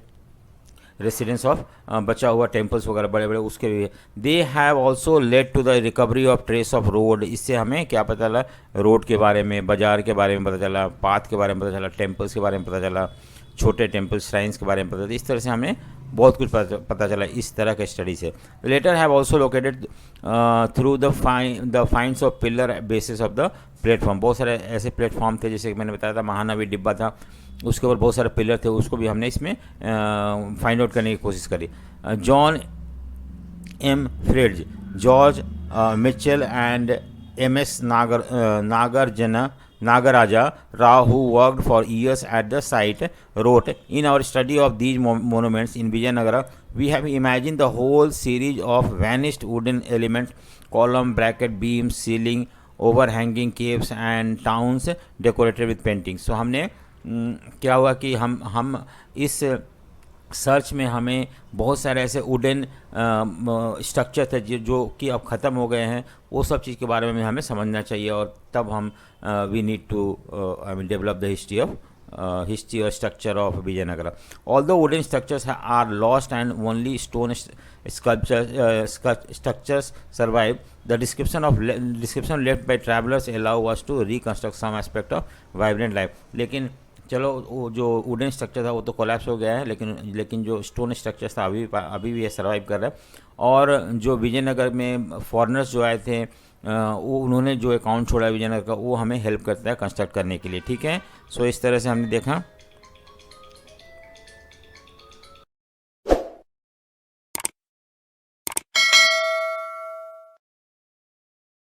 Speaker 1: रेसिडेंस ऑफ बचा हुआ टेम्पल्स वगैरह बड़े बड़े, उसके भी they have also led to the recovery of trace of road. इससे हमें क्या पता चला, रोड के बारे में, बाजार के बारे में पता चला, पाथ के बारे में पता चला, टेम्पल्स के बारे में पता चला, छोटे टेम्पल श्राइन्स के बारे में पता चला। इस तरह से हमें बहुत कुछ पता चला इस तरह के स्टडी से। Later have also located through the finds of pillar basis of the platform. बहुत सारे ऐसे प्लेटफॉर्म थे, जैसे मैंने बताया था महानवी डिब्बा था, उसके ऊपर बहुत सारे पिलर थे, उसको भी हमने इसमें फाइंड आउट करने की कोशिश करी। John M. Fritz, George Michell and MS Nagaraja Rao, who worked for years at the site, wrote, in our study of these monuments in Vijayanagara, we have imagined the whole series of vanished wooden elements, column, bracket, beams, ceiling, overhanging caves and towns decorated with paintings. So हमने क्या हुआ कि हम इस search में हमें बहुत सारे ऐसे वुडन स्ट्रक्चर थे जो कि अब ख़त्म हो गए हैं, वो सब चीज़ के बारे में हमें समझना चाहिए, और तब हम we need to develop the history or structure of Vijayanagara. Although wooden structures are lost and only stone structures survive, the description left by travelers allow us to reconstruct some aspect of vibrant life. लेकिन चलो वो जो wooden structure था वो तो collapse हो गया है, लेकिन जो स्टोन स्ट्रक्चर था अभी भी ये सर्वाइव कर रहा है। और जो विजयनगर में फॉरेनर्स जो आए थे, वो उन्होंने जो अकाउंट छोड़ा है विजयनगर का, वो हमें हेल्प करता है कंस्ट्रक्ट करने के लिए, ठीक है। सो इस तरह से हमने देखा